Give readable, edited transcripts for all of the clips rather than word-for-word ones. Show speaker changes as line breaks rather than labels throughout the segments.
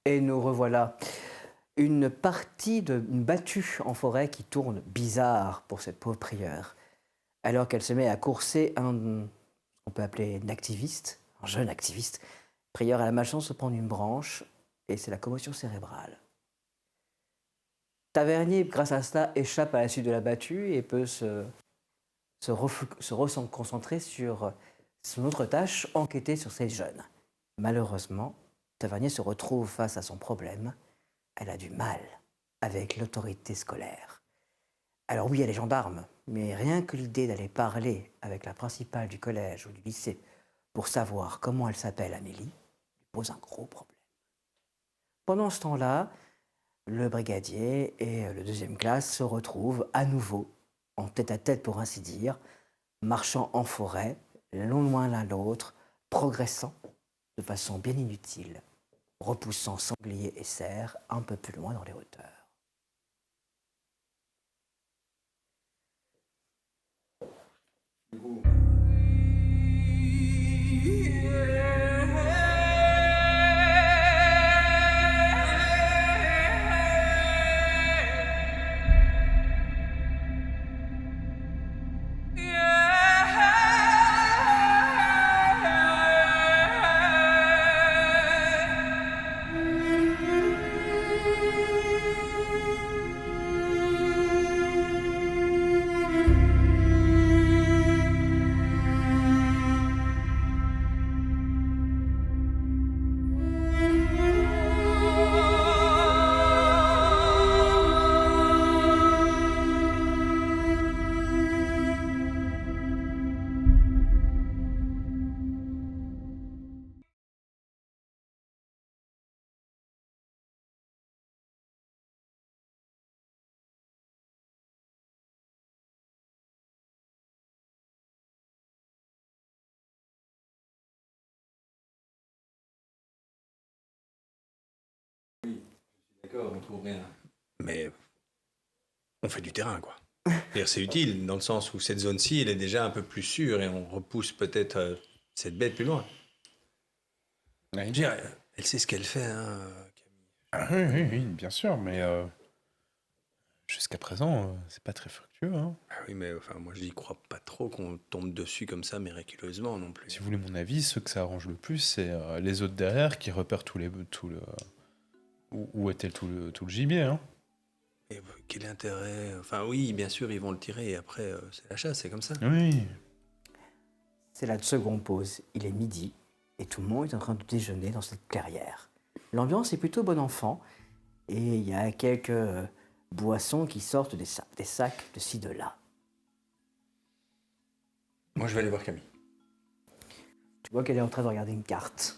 Et nous revoilà. Une partie d'une battue en forêt qui tourne bizarre pour cette pauvre prieure. Alors qu'elle se met à courser on peut appeler un activiste, un jeune activiste, prieure a la malchance de se prendre une branche et c'est la commotion cérébrale. Tavernier, grâce à cela, échappe à la suite de la battue et peut se reconcentrer sur son autre tâche, enquêter sur ces jeunes. Malheureusement, Tavernier se retrouve face à son problème. Elle a du mal avec l'autorité scolaire. Alors oui, elle est gendarme, mais rien que l'idée d'aller parler avec la principale du collège ou du lycée pour savoir comment elle s'appelle Amélie lui pose un gros problème. Pendant ce temps-là, le brigadier et le deuxième classe se retrouvent à nouveau en tête-à-tête pour ainsi dire, marchant en forêt, loin l'un l'autre, progressant de façon bien inutile, repoussant sangliers et cerfs un peu plus loin dans les hauteurs.
D'accord, on trouve rien. Mais on fait du terrain, quoi. C'est-à-dire, c'est utile, dans le sens où cette zone-ci, elle est déjà un peu plus sûre et on repousse peut-être cette bête plus loin.
Oui.
Je veux dire, elle sait ce qu'elle fait, hein,
Ah oui, oui, oui, bien sûr, mais jusqu'à présent, c'est pas très fructueux. Hein.
Ah oui, mais enfin, moi, je n'y crois pas trop qu'on tombe dessus comme ça miraculeusement non plus.
Si vous voulez mon avis, ceux que ça arrange le plus, c'est les autres derrière qui repèrent où était tout le gibier. Hein.
Et quel intérêt? Enfin, oui, bien sûr, ils vont le tirer et après, c'est la chasse, c'est comme ça.
Oui.
C'est la seconde pause. Il est midi et tout le monde est en train de déjeuner dans cette clairière. L'ambiance est plutôt bon enfant et il y a quelques boissons qui sortent des sacs de ci, de là.
Moi, je vais aller voir Camille.
Tu vois qu'elle est en train de regarder une carte.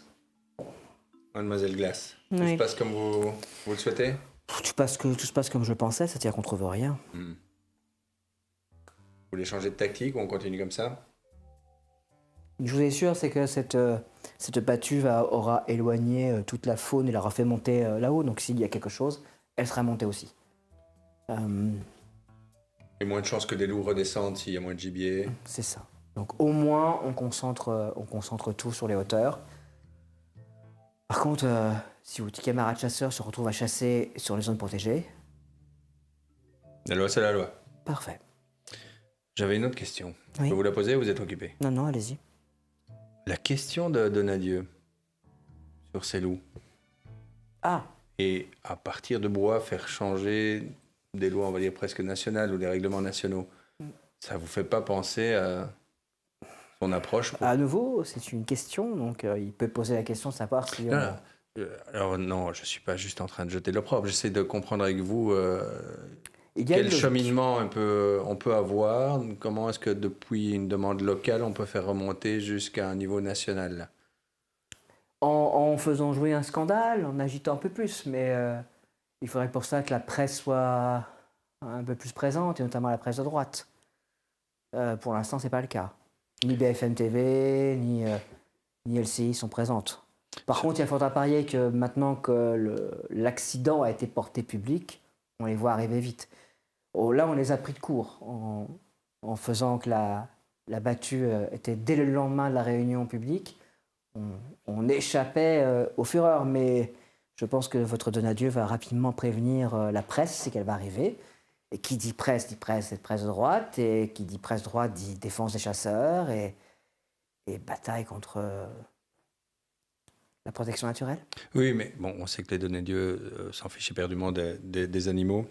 Mademoiselle Glace, tout
Oui.
se passe comme vous le souhaitez?
Tout se passe comme je pensais, c'est-à-dire qu'on trouve rien.
Vous voulez changer de tactique ou on continue comme ça?
Une chose est sûre, c'est que cette battue aura éloigné toute la faune et l'aura fait monter là-haut. Donc s'il y a quelque chose, elle sera montée aussi.
Il y a moins de chances que des loups redescendent s'il y a moins de gibier.
C'est ça. Donc au moins, on concentre tout sur les hauteurs. Par contre, si votre camarade chasseur se retrouve à chasser sur les zones protégées,
La loi, c'est la loi.
parfait.
J'avais une autre question. Je
Oui.
peux vous la poser ou vous êtes occupé?
Non, non, allez-y.
La question de Donadieu sur ces loups.
Ah,
Et à partir de bois, faire changer des lois, on va dire presque nationales ou des règlements nationaux. Ça vous fait pas penser à son approche
à nouveau, c'est une question, donc il peut poser la question de savoir si...
Non, non. Alors non, je suis pas juste en train de jeter de l'opprobre. J'essaie de comprendre avec vous
il y a une
quel
logique.
cheminement on peut avoir. Comment est-ce que depuis une demande locale, on peut faire remonter jusqu'à un niveau national là?
En faisant jouer un scandale, en agitant un peu plus, mais il faudrait pour ça que la presse soit un peu plus présente, et notamment la presse de droite. Pour l'instant, c'est pas le cas. Ni BFM TV, ni LCI sont présentes. Par contre, il faudra parier que maintenant que l'accident a été porté public, on les voit arriver vite. Oh, là, on les a pris de court en faisant que la battue était dès le lendemain de la réunion publique. On échappait aux fureurs, mais Je pense que votre Donadieu va rapidement prévenir la presse, c'est qu'elle va arriver. Et qui dit presse, c'est presse droite. Et qui dit presse droite dit défense des chasseurs et bataille contre la protection naturelle.
Oui, mais bon, on sait que les Donadieu s'en fichent éperdument des animaux.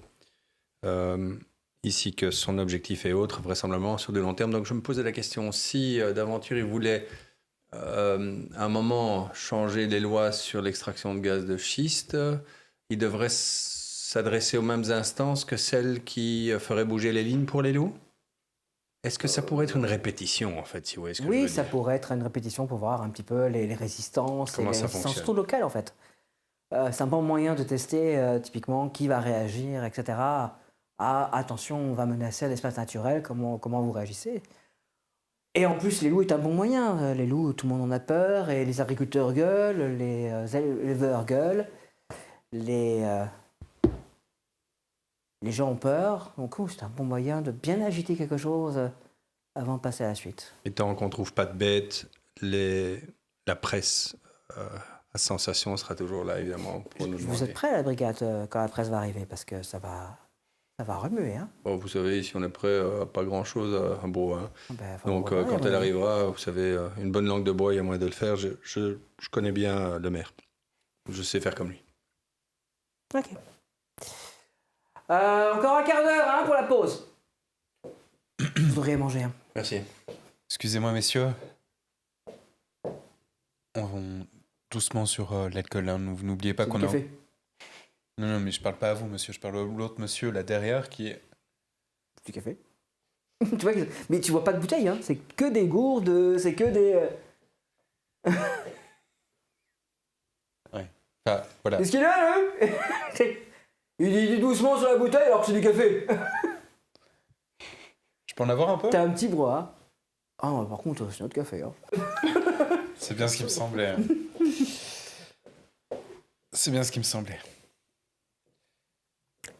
Ici, que son objectif est autre, vraisemblablement sur le long terme. Donc je me posais la question, si d'aventure il voulait à un moment changer les lois sur l'extraction de gaz de schiste, il devrait s'adresser aux mêmes instances que celles qui feraient bouger les lignes pour les loups? Est-ce que ça pourrait être une répétition, en fait, si vous voyez ce que je
Oui,
veux
ça
dire?
pourrait être une répétition pour voir un petit peu les résistances,
Comment
et les
ça
résistances
fonctionne.
surtout locales en fait. C'est un bon moyen de tester typiquement qui va réagir, etc. Attention, on va menacer l'espace naturel, comment vous réagissez. Et en plus, les loups est un bon moyen. Les loups, tout le monde en a peur, et les agriculteurs gueulent, les éleveurs gueulent, les gens ont peur. Donc c'est un bon moyen de bien agiter quelque chose avant de passer à la suite.
Et tant qu'on ne trouve pas de bêtes, la presse à sensation sera toujours là, évidemment, pour nous
Vous
demander.
êtes prêts, la brigade, quand la presse va arriver? Parce que ça va remuer. Hein.
Bon, vous savez, si on est prêt, pas grand-chose à bois. Hein.
Ben, faut
Donc,
préparer,
quand
à mon
elle
avis.
arrivera, vous savez, une bonne langue de bois, il y a moyen de le faire. Je connais bien le maire. Je sais faire comme lui.
Ok. Encore un quart d'heure hein, pour la pause. Vous devriez manger. Hein.
Merci.
Excusez-moi, messieurs. Doucement sur l'alcool, hein. N'oubliez pas
C'est
qu'on
du
a...
café.
Non, mais je parle pas à vous, monsieur. Je parle à l'autre monsieur, là derrière, qui est...
Du café. Tu vois mais tu vois pas de bouteille, hein. C'est que des gourdes, c'est que des...
Enfin, voilà.
Qu'est-ce qu'il a, là? Il dit doucement sur la bouteille alors que c'est du café.
Je peux en avoir un peu?
T'as un petit bras. Ah, par contre, c'est notre café. Hein.
C'est bien ce qui me semblait. C'est bien ce qui me semblait.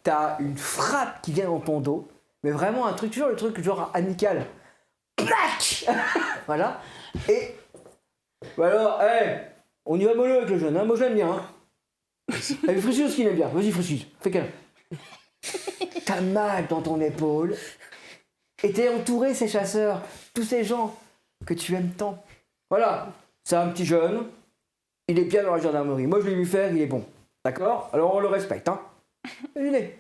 T'as une frappe qui vient dans ton dos, mais vraiment un truc, toujours le truc genre amical. Plac. Voilà. Et. Bah alors, on y va mollo avec le jeune, hein. Moi je l'aime bien. Hein. Allez, Frécise qu'il aime bien. Vas-y, Frécise, fais câlin. T'as mal dans ton épaule. Et t'es entouré, ces chasseurs, tous ces gens que tu aimes tant. Voilà, c'est un petit jeune. Il est bien dans la gendarmerie. Moi je l'ai vu faire, il est bon. D'accord? Alors on le respecte, hein. Il est.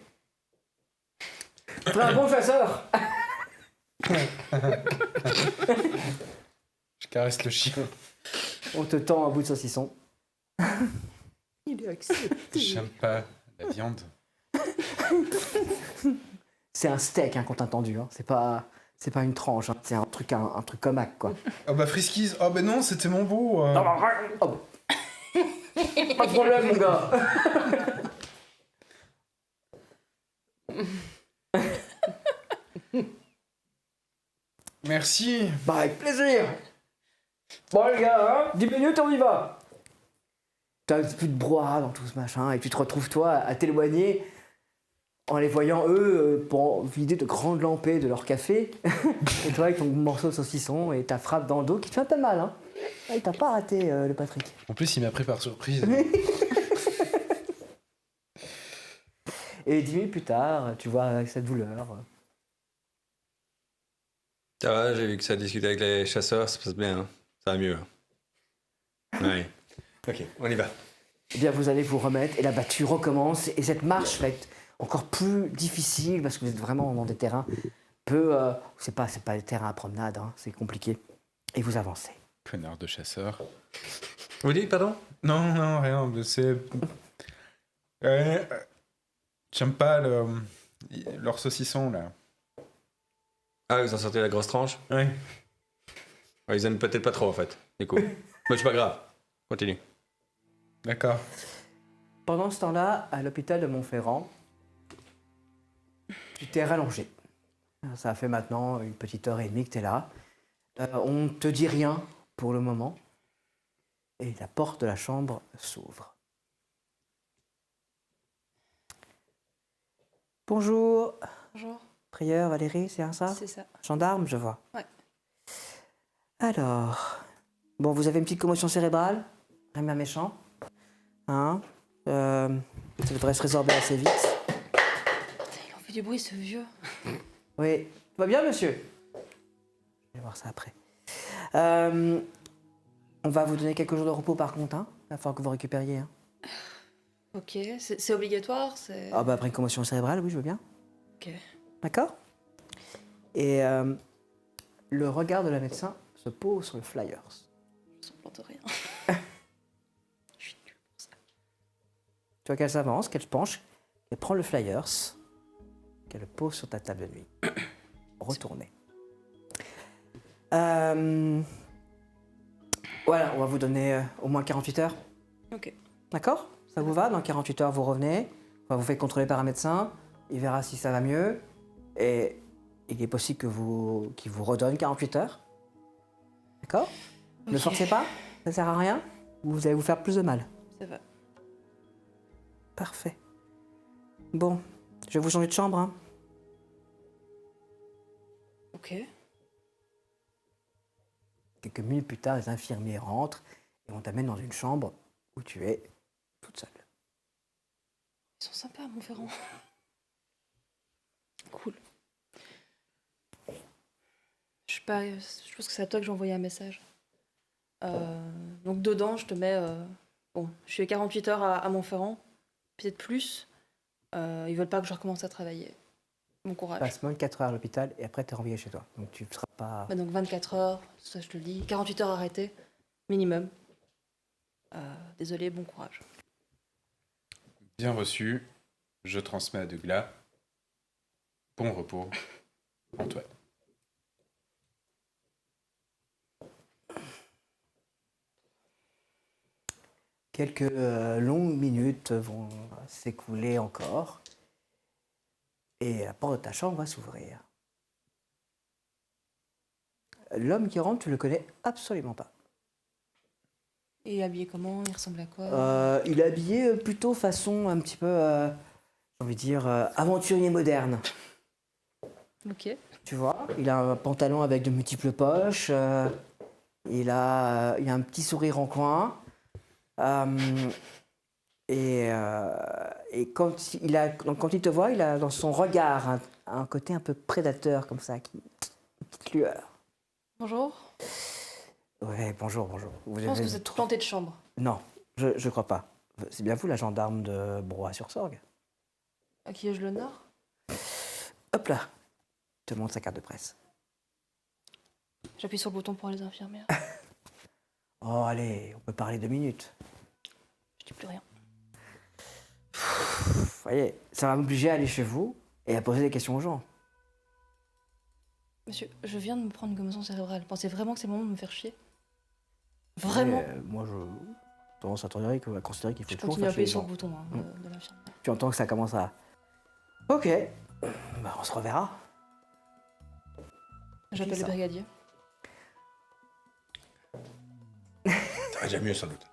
T'es un bon chasseur.
Je caresse le chien.
On te tend un bout de saucisson.
Il est accepté.
J'aime pas la viande.
C'est un steak hein, qu'on t'a tendu. Hein. C'est pas une tranche. Hein. C'est un truc comac, quoi.
Oh bah friskies. Oh bah non, c'était mon beau.
Ah bah, oh bah. Pas de problème, mon gars.
Merci.
Bah, avec plaisir. Bon, les gars, hein, 10 minutes, on y va. T'as un petit peu de brouhaha dans tout ce machin, et tu te retrouves, toi, à t'éloigner en les voyant, eux, pour vider de grandes lampées de leur café. Et toi, avec ton morceau de saucisson et ta frappe dans le dos qui te fait un peu mal, hein. Ah, il t'a pas raté, le Patrick.
En plus, il m'a pris par surprise.
Et 10 minutes plus tard, tu vois avec cette douleur.
Ça va, j'ai vu que ça discutait avec les chasseurs, ça se passe bien. Hein. Ça va mieux. Hein. Ouais. Ok, on y va.
Eh bien, vous allez vous remettre et la battue recommence. Et cette marche va être encore plus difficile parce que vous êtes vraiment dans des terrains c'est pas des terrains à promenade, hein, c'est compliqué. Et vous avancez.
Connard de chasseur.
Vous dites, pardon?
Non, non, rien. mais C'est. J'aime pas leur saucisson là.
Ah, vous en sortez la grosse tranche?
Ouais.
Ouais, ils aiment peut-être pas trop, en fait, du coup. Mais c'est pas grave. Continue.
D'accord.
Pendant ce temps-là, à l'hôpital de Montferrand, tu t'es rallongé. Ça fait maintenant une petite heure et demie que tu es là. On ne te dit rien pour le moment. Et la porte de la chambre s'ouvre. Bonjour.
Bonjour,
Prieur, Valérie, c'est bien ça?
c'est ça.
Gendarme, je vois.
Ouais.
Alors, bon, vous avez une petite commotion cérébrale, rien de méchant, hein? ça devrait se résorber assez vite.
Il en fait du bruit, ce vieux.
Oui, tout va bien, monsieur? Je vais voir ça après. On va vous donner quelques jours de repos par contre, hein. Il va falloir que vous récupériez. Hein.
Ok, c'est obligatoire, c'est...
Ah bah après une commotion cérébrale, oui, je veux bien.
Ok.
D'accord? Et le regard de la médecin se pose sur le flyers.
Je sens plante rien. Je suis nulle pour ça.
Tu vois qu'elle s'avance, qu'elle se penche, qu'elle prend le flyers, qu'elle le pose sur ta table de nuit. Retournez. Voilà, on va vous donner au moins 48 heures.
Ok.
D'accord? Ça vous va? Dans 48 heures, vous revenez. Enfin, vous faites contrôler par un médecin. Il verra si ça va mieux. Et il est possible qu'il vous redonne 48 heures. D'accord? Ne
Ok.
forcez pas. Ça sert à rien. Vous allez vous faire plus de mal.
Ça va.
Parfait. Bon, je vais vous changer de chambre. Hein.
Ok.
Quelques minutes plus tard, les infirmiers rentrent et on t'amène dans une chambre où tu es toute seule.
Ils sont sympas, Montferrand. Cool. Je pense que c'est à toi que j'ai envoyé un message. Donc dedans, je te mets... Bon, je suis à 48 heures à Montferrand, peut-être plus. Ils veulent pas que je recommence à travailler. Bon courage.
Passe moins de 4 heures à l'hôpital et après t'es renvoyé chez toi. Donc tu ne seras pas...
Bah, donc 24 heures, ça je te le dis. 48 heures arrêtées, minimum. Désolé, bon courage.
Bien reçu. Je transmets à Douglas. Bon repos. Antoine.
Quelques longues minutes vont s'écouler encore. Et la porte de ta chambre va s'ouvrir. L'homme qui rentre, tu le connais absolument pas.
Et il est habillé comment? Il ressemble à quoi?
Il est habillé plutôt façon un petit peu, j'ai envie de dire, aventurier moderne.
Ok.
Tu vois, il a un pantalon avec de multiples poches. Il a un petit sourire en coin. Et quand il te voit, il a dans son regard un côté un peu prédateur comme ça, une petite lueur.
Bonjour.
Ouais, bonjour.
Je pense que vous êtes planté de chambre.
Non, je crois pas. C'est bien vous, la gendarme de Broye-sur-Sorgue.
À qui ai-je l'honneur?
Hop là, je te montre sa carte de presse.
J'appuie sur le bouton pour les infirmières.
Oh, allez, on peut parler 2 minutes.
Je dis plus rien.
Vous voyez, ça va m'obliger à aller chez vous et à poser des questions aux gens.
Monsieur, je viens de me prendre une commotion cérébrale. Pensez vraiment que c'est le moment de me faire chier? Vraiment?
Moi, je tendance à considérer qu'il faut
Je
toujours
continue à
faire chier
appuyer
les
sur
gens.
le bouton de l'infirmière.
Tu entends que ça commence à... Ok, bah, on se reverra.
J'appelle le
ça.
brigadier.
Ça va déjà mieux sans doute.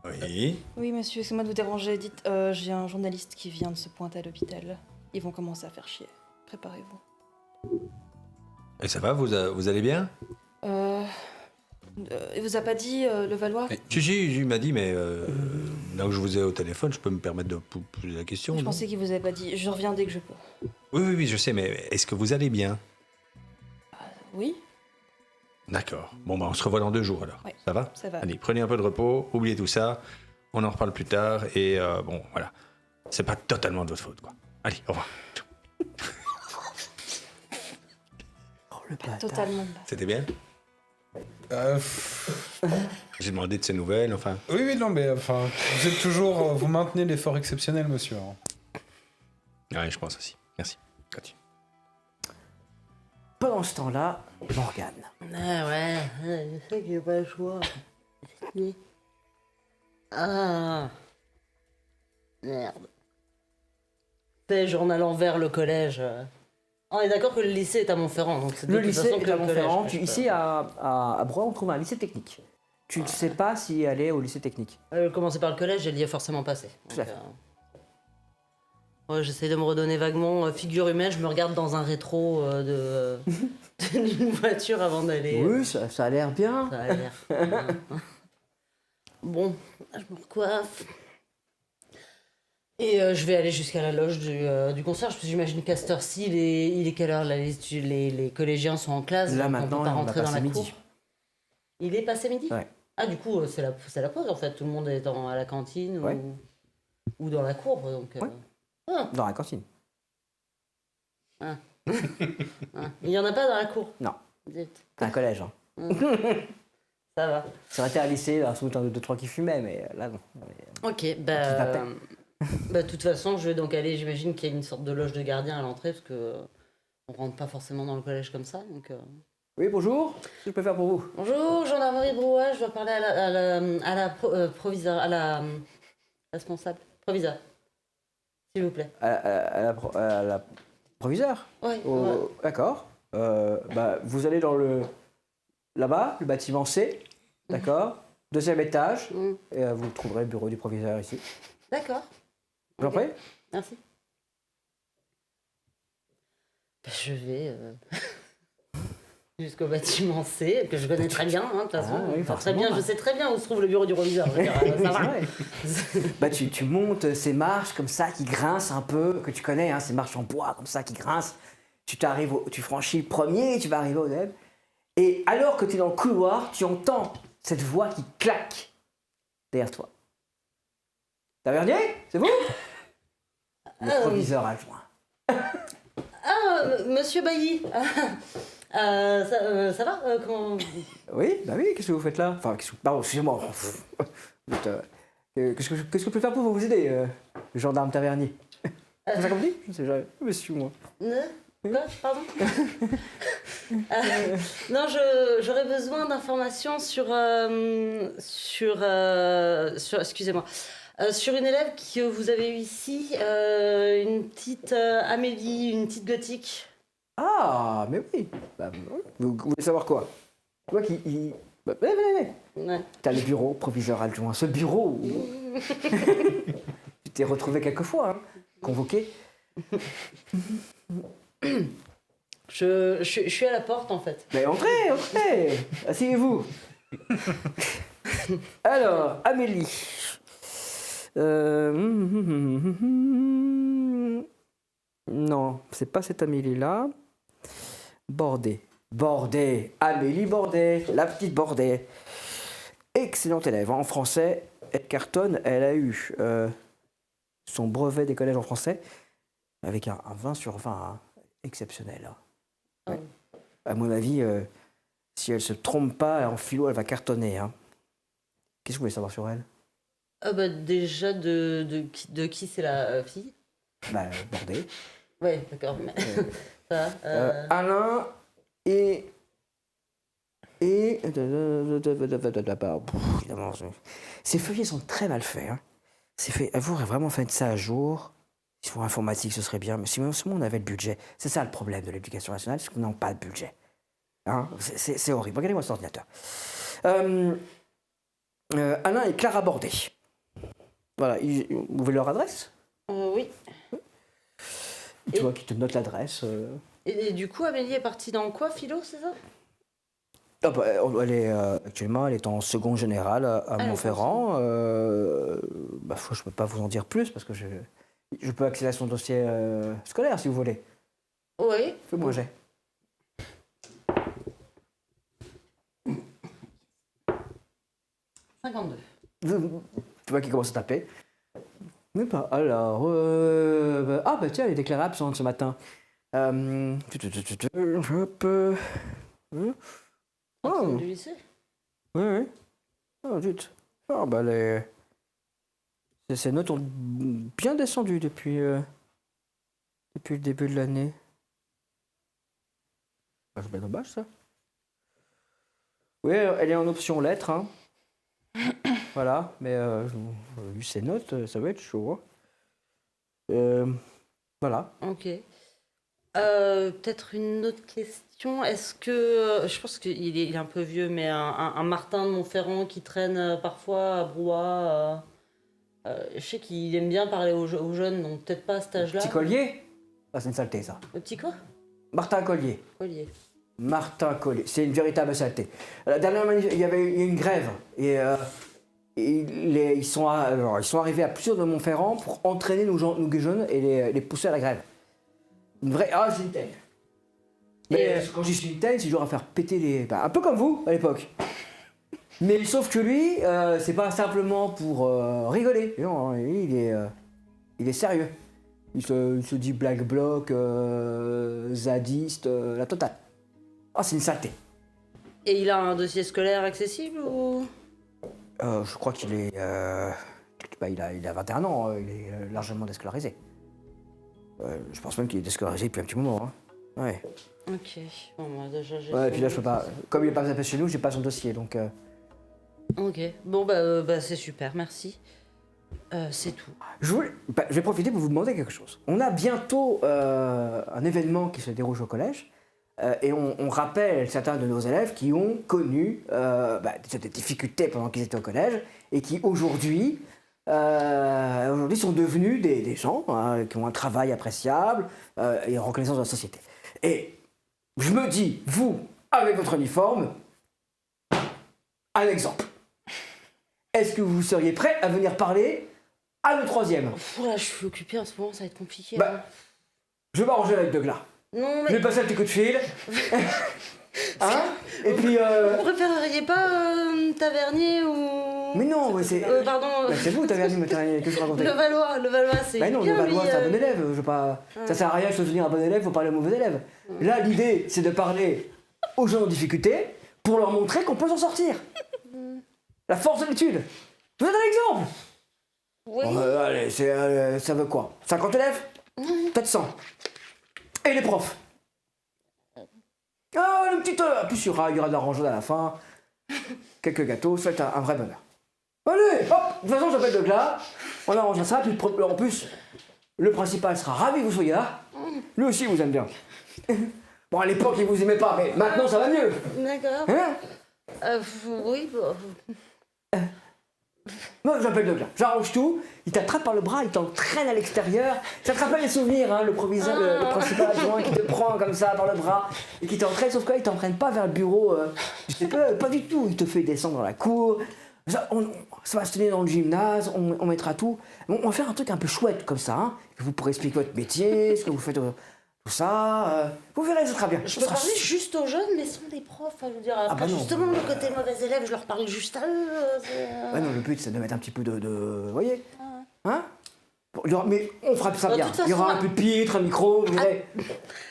Oui.
Oui, monsieur, excusez-moi de vous déranger. Dites, j'ai un journaliste qui vient de se pointer à l'hôpital. Ils vont commencer à faire chier. Préparez-vous.
Et ça va, vous allez bien?
Il vous a pas dit le Valois?
Si, il m'a dit, mais là où je vous ai au téléphone, je peux me permettre de poser la question.
Je
non?
pensais qu'il vous avait pas dit. Je reviens dès que je peux.
Oui, je sais, mais est-ce que vous allez bien?
Oui?
D'accord. Bon, bah, on se revoit dans 2 jours alors.
Oui,
Ça va?
ça va.
Allez, prenez un peu de repos, oubliez tout ça. On en reparle plus tard. Et bon, voilà. C'est pas totalement de votre faute, quoi. Allez, au revoir.
Oh, le bâtard.
Totalement.
C'était bien?
Euh,
J'ai demandé de ses nouvelles, enfin.
oui, non, mais enfin, vous êtes toujours, vous maintenez l'effort exceptionnel, monsieur. Hein.
Ouais, je pense aussi. Merci. Continue.
Pendant ce temps-là, Morgane.
Ah ouais, je sais que j'ai pas le choix. Ah. Merde. C'est journal envers le collège. On est d'accord que le lycée est à Montferrand, donc c'est de
Le
toute
lycée
façon
est
que
à
le collège
Montferrand.
que je peux.
Ici, à Broye, on trouve un lycée technique. Tu ne sais pas si elle est au lycée technique.
Commencer par le collège, elle y est forcément passée.
Tout à fait.
Ouais, j'essaie de me redonner vaguement figure humaine, je me regarde dans un rétro d'une voiture avant d'aller.
Oui, ça a l'air bien.
Ça a l'air. Bon, je me recoiffe. Et je vais aller jusqu'à la loge du concierge, parce que j'imagine qu'à cette heure-ci, il est quelle heure là, les collégiens sont en classe,
Là,
donc
maintenant,
on peut pas
on va
rentrer dans
passer
la
midi.
cour. Il est passé midi?
Ouais.
Ah, du coup, c'est la pause en fait, tout le monde est à la cantine
Ouais.
ou dans la cour, donc...
Ouais.
Ah,
Dans la cantine.
ah. Il y en a pas dans la cour?
Non.
Zut.
C'est un collège. Hein.
Ça va.
Ça aurait été un lycée, là, sans doute un ou deux, trois qui fumaient, mais là, non.
Ok,
Qui t'appelle
de toute façon, je vais donc aller, j'imagine qu'il y a une sorte de loge de gardien à l'entrée, parce que on rentre pas forcément dans le collège comme ça, donc...
Oui, bonjour. Qu'est-ce que je peux faire pour vous?
Bonjour, gendarmerie Brouage, je dois parler à la proviseure, à la responsable. Proviseur, s'il vous plaît.
À la proviseure?
Oui,
D'accord. Vous allez dans là-bas, le bâtiment C, d'accord? Deuxième étage, et vous trouverez le bureau du proviseur ici.
D'accord.
Vous en
Ok.
prie?
Merci. Je vais jusqu'au bâtiment C, que je connais très bien, hein, de toute façon.
Ah oui,
Enfin, très
forcément.
bien, je sais très bien où se trouve le bureau du proviseur. Je veux dire, ça va.
C'est vrai. Tu montes ces marches comme ça qui grincent un peu, que tu connais, hein, ces marches en bois comme ça qui grincent. Tu franchis le premier, tu vas arriver au deuxième. Et alors que tu es dans le couloir, tu entends cette voix qui claque derrière toi. Tavernier, c'est vous? Le proviseur adjoint.
Ah, monsieur Bailly. Ça va comment...
Oui, qu'est-ce que vous faites là? Enfin, pardon, excusez-moi. Qu'est-ce que je peux faire pour vous aider, le gendarme tavernier? C'est ça qu'on dit? Je sais jamais. Monsieur, moi.
Quoi? Pardon? Non, j'aurais besoin d'informations sur excusez-moi, sur une élève que vous avez eue ici, une petite Amélie, une petite gothique.
Ah, mais oui. Vous voulez savoir quoi? Toi qui... venez.
Ouais.
T'as le bureau, proviseur adjoint. Ce bureau où tu t'es retrouvé quelquefois, hein, convoqué.
Je suis à la porte en fait.
Mais entrez. Asseyez-vous. Alors, Amélie. Non, c'est pas cette Amélie-là. Bordet. Amélie Bordet, la petite Bordet. Excellente élève. En français, elle cartonne. Elle a eu son brevet des collèges en français avec un 20 sur 20. Hein. Exceptionnel. Hein. Ouais. À mon avis, si elle se trompe pas en philo, elle va cartonner. Hein. Qu'est-ce que vous voulez savoir sur elle?
Déjà, de qui c'est la fille?
Bordet.
Ouais, d'accord. Mais... ça va,
Alain et... Évidemment, ces feuillets sont très mal faits. Hein. Vous aurez vraiment fait ça à jour. Si pour informatique, ce serait bien. Mais si on avait le budget, c'est ça le problème de l'éducation nationale, c'est qu'on n'a pas de budget. Hein, c'est horrible. Regardez-moi cet ordinateur. Alain et Clara Bordet. Voilà, vous voulez leur adresse?
Oui.
Tu vois, qui te note l'adresse.
Et du coup, Amélie est partie dans quoi, philo, c'est ça?
Elle est actuellement, elle est en second général à Montferrand. Je ne peux pas vous en dire plus parce que je peux accéder à son dossier scolaire si vous voulez.
Oui.
Fais-moi un jet. «
52. »
Tu vois qu'il commence à taper. Mais pas. Alors. Tiens, elle est déclarée absente ce matin.
Du lycée?
Oui. Oh, zut. Ces notes ont bien descendu depuis le début de l'année. C'est bien dommage, ça. Oui, elle est en option lettres. Hein. Voilà, mais vu ces notes, ça va être chaud. Hein. Voilà.
Ok. Peut-être une autre question. Est-ce que, je pense qu'il est un peu vieux, mais un Martin de Montferrand qui traîne parfois à Brouhaha, je sais qu'il aime bien parler aux jeunes, donc peut-être pas à cet âge-là.
Petit Collier? Ah, c'est une saleté, ça.
Le petit quoi?
Martin Collier.
Collier.
Martin Collier. C'est une véritable saleté. La dernière manif, il y a eu une grève. Et ils sont arrivés à plusieurs de Montferrand pour entraîner nous jeunes et les pousser à la grève. Une vraie... Ah, c'est une teigne. Mais quand je dis une teigne, c'est genre à faire péter les... un peu comme vous, à l'époque. Mais sauf que lui, c'est pas simplement pour rigoler. Non, lui, il est sérieux. Il se dit Black Bloc, zadiste, la totale. Ah, c'est une saleté.
Et il a un dossier scolaire accessible ou...
Je crois qu'il est... il a 21 ans, il est largement déscolarisé. Je pense même qu'il est déscolarisé depuis un petit moment. Hein. Ouais.
Ok. Bon, bah, déjà, j'ai...
Ouais, et puis là, je peux pas... Comme il est pas appelé chez nous, j'ai pas son dossier, donc...
Ok. Bon, bah c'est super, merci. C'est tout.
Je vais profiter pour vous demander quelque chose. On a bientôt un événement qui se déroule au collège et on rappelle certains de nos élèves qui ont connu des difficultés pendant qu'ils étaient au collège et qui aujourd'hui sont devenus des gens qui ont un travail appréciable et en reconnaissance de la société. Et je me dis, vous, avec votre uniforme, un exemple. Est-ce que vous seriez prêt à venir parler à le troisième?
Là, je suis occupée en ce moment, ça va être compliqué.
Bah, je vais m'arranger avec Douglas.
Non,
Je vais
mais...
passer un petit coup de fil. Hein? Et puis...
Vous préféreriez pas Tavernier ou...
Mais non, ouais, c'est...
Pardon.
Bah, c'est vous, Tavernier, que je racontais.
Le Valois, c'est
Bah non,
bien,
le Valois,
lui,
c'est un bon élève. Je veux pas... Ça sert à rien de devenir un bon élève, faut parler aux mauvais élèves. Là, l'idée, c'est de parler aux gens en difficulté pour leur montrer qu'on peut s'en sortir. La force de l'étude. Je vous donne un exemple.
Oui.
Bon, allez, ça veut quoi? 50 élèves? Peut-être 100. Et les profs? Ah, le petit... En plus, il y aura de l'arrangement à la fin. Quelques gâteaux, ça va être un vrai bonheur. Allez, hop. De toute façon, j'appelle Douglas. On arrangera ça. Puis, en plus, le principal sera ravi que vous soyez là. Lui aussi, il vous aime bien. Bon, à l'époque, il vous aimait pas, mais maintenant, ça va mieux.
D'accord.
Hein?
Oui, bah...
Moi, j'appelle Douglas. J'arrange tout. Il t'attrape par le bras, il t'entraîne à l'extérieur. Ça te rappelle les souvenirs, hein, le proviseur, le principal adjoint qui te prend comme ça par le bras et qui t'entraîne. Sauf qu'il t'entraîne pas vers le bureau. Je sais pas du tout. Il te fait descendre dans la cour. Ça va se tenir dans le gymnase. On mettra tout. On va faire un truc un peu chouette comme ça. Hein. Vous pourrez expliquer votre métier, ce que vous faites, tout ça. Vous verrez, ça sera bien.
Je peux parler juste aux jeunes, mais sans des profs. Je veux dire, après,
bah non,
justement, le côté mauvais élève, je leur parle juste à eux.
Ouais, non, le but, c'est de mettre un petit peu de... Vous voyez? Hein? Bon, mais on fera ça
De
bien.
toute façon,
Il y aura un peu de pitre, un micro, vous verrez.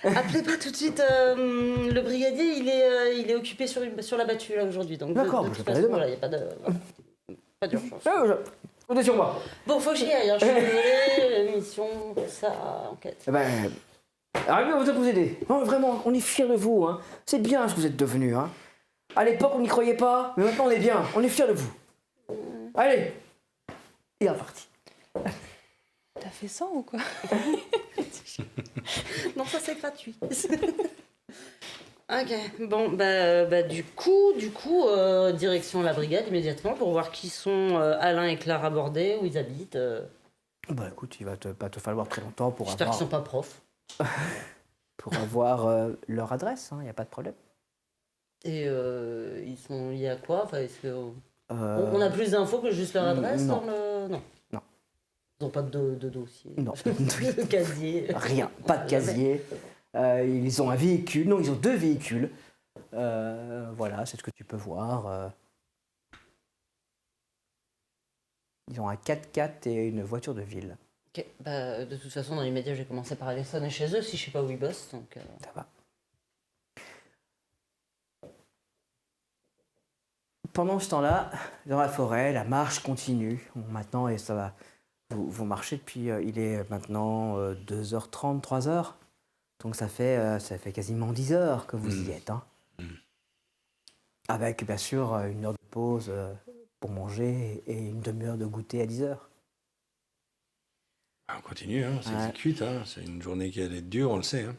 Appelez pas tout de suite. Le brigadier, il est occupé sur la battue là aujourd'hui. Donc
D'accord,
de
je
toute
l'appellerai
façon,
demain.
voilà, il n'y a pas d'urgence.
Comptez sur moi.
Bon, faut que j'y aille. Hein. Je suis désolée, mission, tout ça, enquête.
Eh ben, arrivez, on va vous aider. Non, vraiment, on est fiers de vous. Hein. C'est bien ce que vous êtes devenus. Hein. À l'époque, on n'y croyait pas, mais maintenant, on est bien. On est fiers de vous. Allez, il est reparti.
T'as fait 100 ou quoi?
Non, ça c'est gratuit. Ok, bon, du coup, direction la brigade immédiatement pour voir qui sont Alain et Clara Bordet, où ils habitent.
Bah écoute, il va pas te falloir très longtemps pour
J'espère qu'ils
avoir,
sont pas profs.
pour avoir leur adresse, il n'y a pas de problème.
Et ils sont liés à quoi? Enfin, est-ce que
Euh,
on a plus d'infos que juste leur adresse
non.
dans le... Non.
Non.
Ils n'ont pas de dossier.
Non.
De casier.
Rien, pas de casier. Ils ont un véhicule, non, ils ont 2 véhicules. Voilà, c'est ce que tu peux voir. Ils ont un 4x4 et une voiture de ville.
Ok, de toute façon, dans les médias, j'ai commencé par aller sonner chez eux si je sais pas où ils bossent. Donc,
Ça va. Pendant ce temps-là, dans la forêt, la marche continue. Bon, maintenant, et ça va. Vous marchez depuis. Il est maintenant 2h30, 3h. Donc ça fait quasiment 10 heures que vous y êtes. Hein. Avec bien sûr une heure de pause pour manger et une demi-heure de goûter à 10 heures.
On continue, hein, c'est cuite. Hein. C'est une journée qui allait être dure, on le sait. Hein.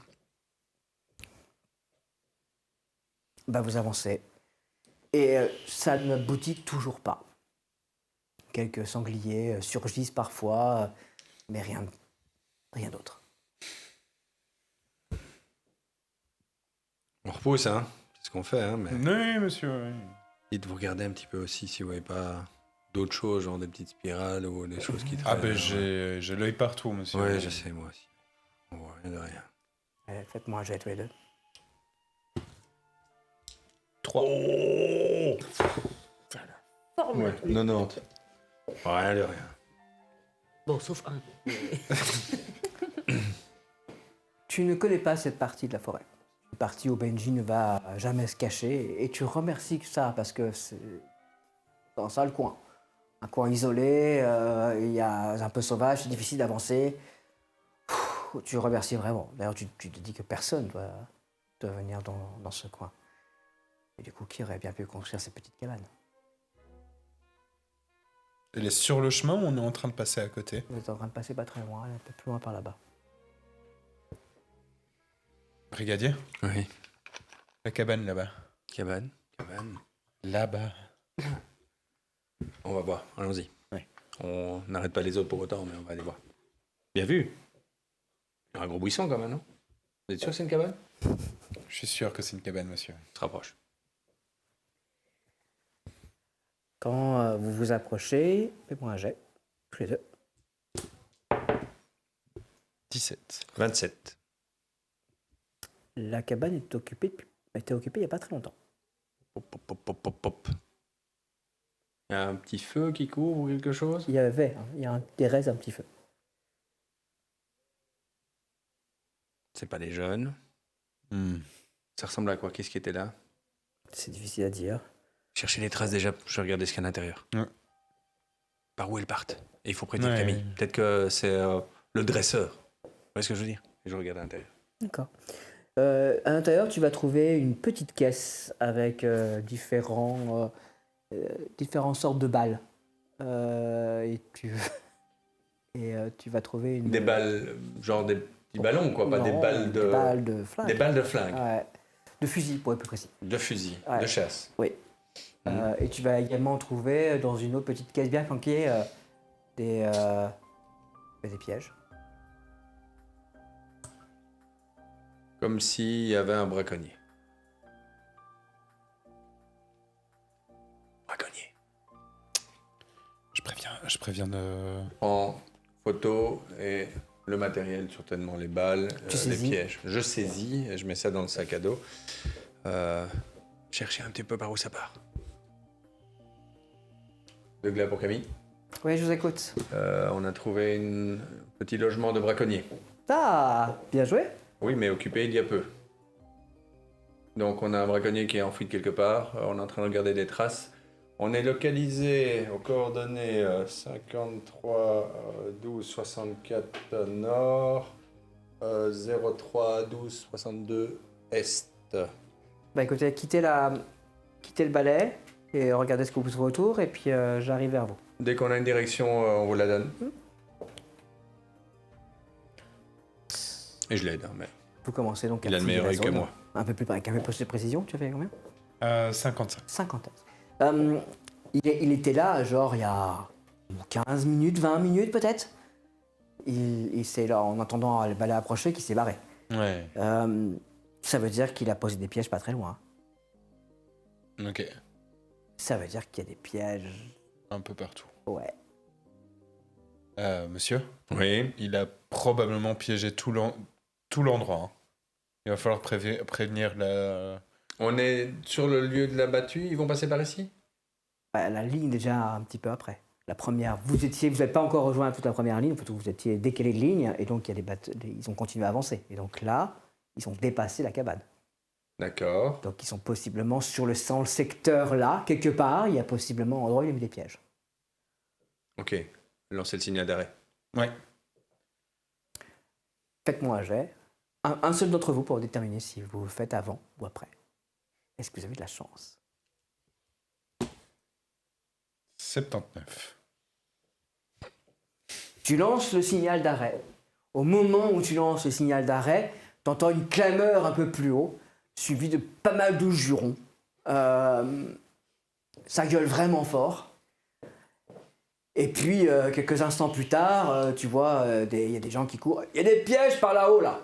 Bah, vous avancez. Et ça n'aboutit toujours pas. Quelques sangliers surgissent parfois, mais rien d'autre.
On repousse, hein. C'est ce qu'on fait, hein, mais
Oui, monsieur. Oui.
dites vous regardez un petit peu aussi si vous voyez pas d'autres choses, genre des petites spirales ou des choses qui
Ah
traînent.
ben j'ai l'œil partout, monsieur.
Ouais, je sais, moi aussi. On voit rien de rien.
Allez, faites-moi un jet tous les deux.
3.
Forme.
Ouais, 90. Rien de rien.
Bon, sauf un.
Tu ne connais pas cette partie de la forêt. Une partie où Benji ne va jamais se cacher. Et tu remercies que ça, parce que c'est dans ça le coin. Un coin isolé, il y a un peu sauvage, c'est difficile d'avancer. Tu remercies vraiment. D'ailleurs, tu te dis que personne doit venir dans ce coin. Et du coup, qui aurait bien pu construire cette petite cabane?
Elle est sur le chemin ou on est en train de passer à côté?
Vous êtes en train de passer pas très loin, elle est un peu plus loin par là-bas.
Brigadier,
Oui.
la cabane là-bas.
Cabane.
Là-bas.
On va voir, allons-y.
Ouais.
On n'arrête pas les autres pour autant, mais on va aller voir. Bien vu. Il y a un gros buisson quand même, non? Vous êtes sûr que c'est une cabane?
Je suis sûr que c'est une cabane, monsieur.
On se rapproche.
Quand vous vous approchez, faites-moi un jet, tous les deux.
17.
27.
La cabane est occupée il n'y a pas très longtemps.
Pop, pop, pop, pop, pop, pop. Il y a un petit feu qui couvre ou quelque chose?
Il y a des restes d'un petit feu.
C'est pas les jeunes. Ça ressemble à quoi? Qu'est-ce qui était là?
C'est difficile à dire.
Cherchez les traces déjà, je vais regarder ce qu'il y a à l'intérieur.
Ouais.
Par où elles partent? Et il faut prêter
Ouais.
Camille. Peut-être que c'est le dresseur. Vous voyez ce que je veux dire? Et je regarde à l'intérieur.
D'accord. À l'intérieur, tu vas trouver une petite caisse avec différentes sortes de balles. Et tu vas trouver une...
Des balles, genre des petits ballons, quoi, pas des
Non,
balles de...
Des balles de flingue.
Des balles de flingue,
Ouais. De fusil, pour être plus précis.
de fusil,
Ouais.
de chasse.
Oui. Et tu vas également trouver dans une autre petite caisse bien planquée des pièges.
Comme s'il y avait un braconnier. Braconnier.
Je préviens de...
Prends photo et le matériel, certainement les balles,
Tu
les
saisis.
pièges. Je saisis et je mets ça dans le sac à dos. Cherchez un petit peu par où ça part. De glas pour Camille.
Oui, je vous écoute.
On a trouvé un petit logement de braconnier.
Ah, bien joué.
Oui, mais occupé il y a peu. Donc on a un braconnier qui est enfoui de quelque part. On est en train de regarder des traces. On est localisé aux coordonnées 53 12 64 nord, 03 12 62 est.
Bah écoutez, quittez le balai et regardez ce que vous trouvez autour et puis j'arrive vers vous.
Dès qu'on a une direction, on vous la donne. Et je l'aide, hein, mais
Vous commencez donc à
il a le
fouiller
meilleur
la
œil que
zone.
moi.
Un peu plus avec un peu plus de précision, tu as fait combien?
55.
50. Il était là, genre, il y a 15 minutes, 20 minutes peut-être. Il s'est là, en entendant le balai approcher, qu'il s'est barré.
Ouais.
Ça veut dire qu'il a posé des pièges pas très loin.
Ok.
Ça veut dire qu'il y a des pièges.
Un peu partout.
Ouais.
Monsieur,
Oui.
il a probablement piégé tout l'endroit. Hein. Il va falloir prévenir la...
On est sur le lieu de la battue, ils vont passer par ici?
Bah, la ligne déjà un petit peu après. La première, vous n'avez pas encore rejoint toute la première ligne, vous étiez décalé de ligne, et donc il y a ils ont continué à avancer. Et donc là, ils ont dépassé la cabane.
D'accord.
Donc ils sont possiblement sur le secteur là, quelque part, il y a possiblement un endroit où il y a mis des pièges.
Ok. Lancez le signal d'arrêt.
Ouais.
Faites-moi un jet. Un seul d'entre vous pour déterminer si vous le faites avant ou après. Est-ce que vous avez de la chance?
79.
Tu lances le signal d'arrêt. Au moment où tu lances le signal d'arrêt, tu entends une clameur un peu plus haut, suivie de pas mal de jurons. Ça gueule vraiment fort. Et puis, quelques instants plus tard, tu vois, il y a des gens qui courent. Il y a des pièges par là-haut, là.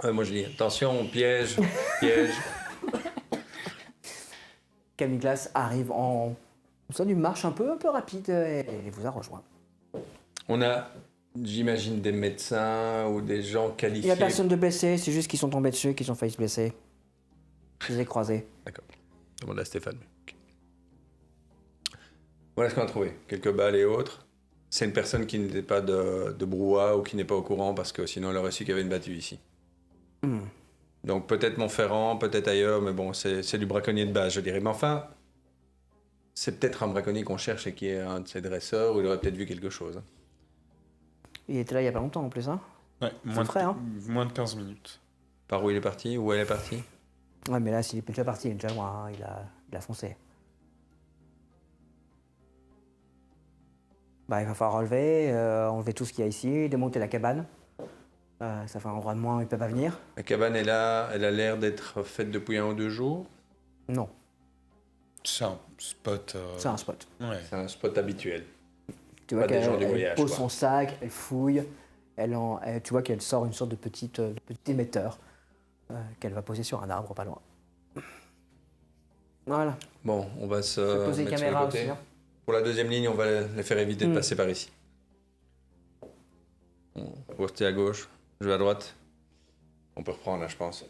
Moi je dis attention, piège, piège.
Camille Glace arrive en Ça une marche un peu rapide et il vous a rejoint.
On a, j'imagine, des médecins ou des gens
Il
qualifiés.
n'y a personne de blessé, c'est juste qu'ils sont tombés dessus, qu'ils ont failli se blesser. Je les ai croisés.
D'accord. Demande à Stéphane. Ok. Voilà ce qu'on a trouvé. Quelques balles et autres. C'est une personne qui n'était pas de brouhaha ou qui n'est pas au courant parce que sinon elle aurait su qu'il y avait une battue ici.
Hmm.
Donc peut-être Montferrand, peut-être ailleurs, mais bon, c'est du braconnier de base, je dirais. Mais enfin, c'est peut-être un braconnier qu'on cherche et qui est un de ses dresseurs ou il aurait peut-être vu quelque chose.
Il était là il n'y a pas longtemps en plus, hein.
Ouais,
frais, hein.
moins de 15 minutes.
Par où il est parti? Où elle est partie?
Ouais, mais là, s'il est déjà parti, il est déjà loin, hein. Il a foncé. Bah, il va falloir enlever tout ce qu'il y a ici, démonter la cabane. Ça fait un endroit de moins où il ne peut pas venir.
La cabane est là, elle a l'air d'être faite depuis 1 ou 2 jours.
Non,
C'est un spot.
c'est un spot.
Ouais.
C'est un spot habituel.
Tu vois
Pas des gens
qu'elle
du
elle
voyage,
pose
quoi.
son sac, elle fouille, tu vois qu'elle sort une sorte de petit émetteur qu'elle va poser sur un arbre pas loin. Voilà.
Bon, on va se
Je vais poser les
mettre sur le
caméras
côté.
aussi. Hein.
Pour la deuxième ligne, on va les faire éviter de
Mm.
passer par ici. Vous restez à gauche, je vais à droite. On peut reprendre là, je pense.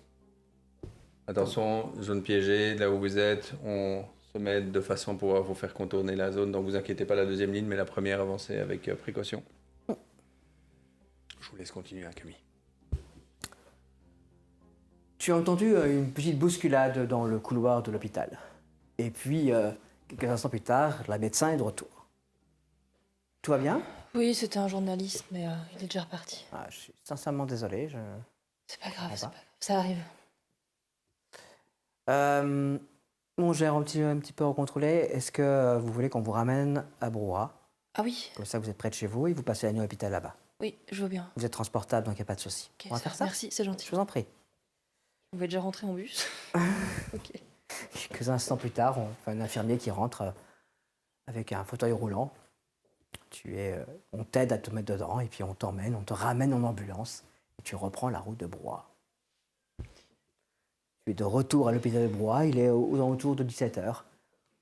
Attention, zone piégée, là où vous êtes, on se met de façon à pouvoir vous faire contourner la zone. Donc vous inquiétez pas la deuxième ligne, mais la première, avancez avec précaution. Je vous laisse continuer, hein, Camille.
Tu as entendu une petite bousculade dans le couloir de l'hôpital. Et puis, quelques instants plus tard, la médecin est de retour. Tout va bien?
Oui, c'était un journaliste, mais il est déjà reparti.
Je suis sincèrement désolé.
C'est pas grave,
Ça
c'est
va.
pas grave. Ça arrive.
Bon, j'ai un petit peu recontrôlé. Est-ce que vous voulez qu'on vous ramène à Brouhaha?
Ah oui,
Comme ça, vous êtes près de chez vous et vous passez la nuit à l'hôpital là-bas.
oui, je veux bien.
Vous êtes transportable, donc il n'y a pas de souci.
Ok,
On va faire ça?
Merci, c'est gentil.
Je vous en prie.
On va déjà rentrer en bus. Ok.
Quelques instants plus tard, un infirmier qui rentre avec un fauteuil roulant. On t'aide à te mettre dedans et puis on t'emmène, on te ramène en ambulance et tu reprends la route de Brouhaha. Tu es de retour à l'hôpital de Brouhaha, il est aux alentours de 17h.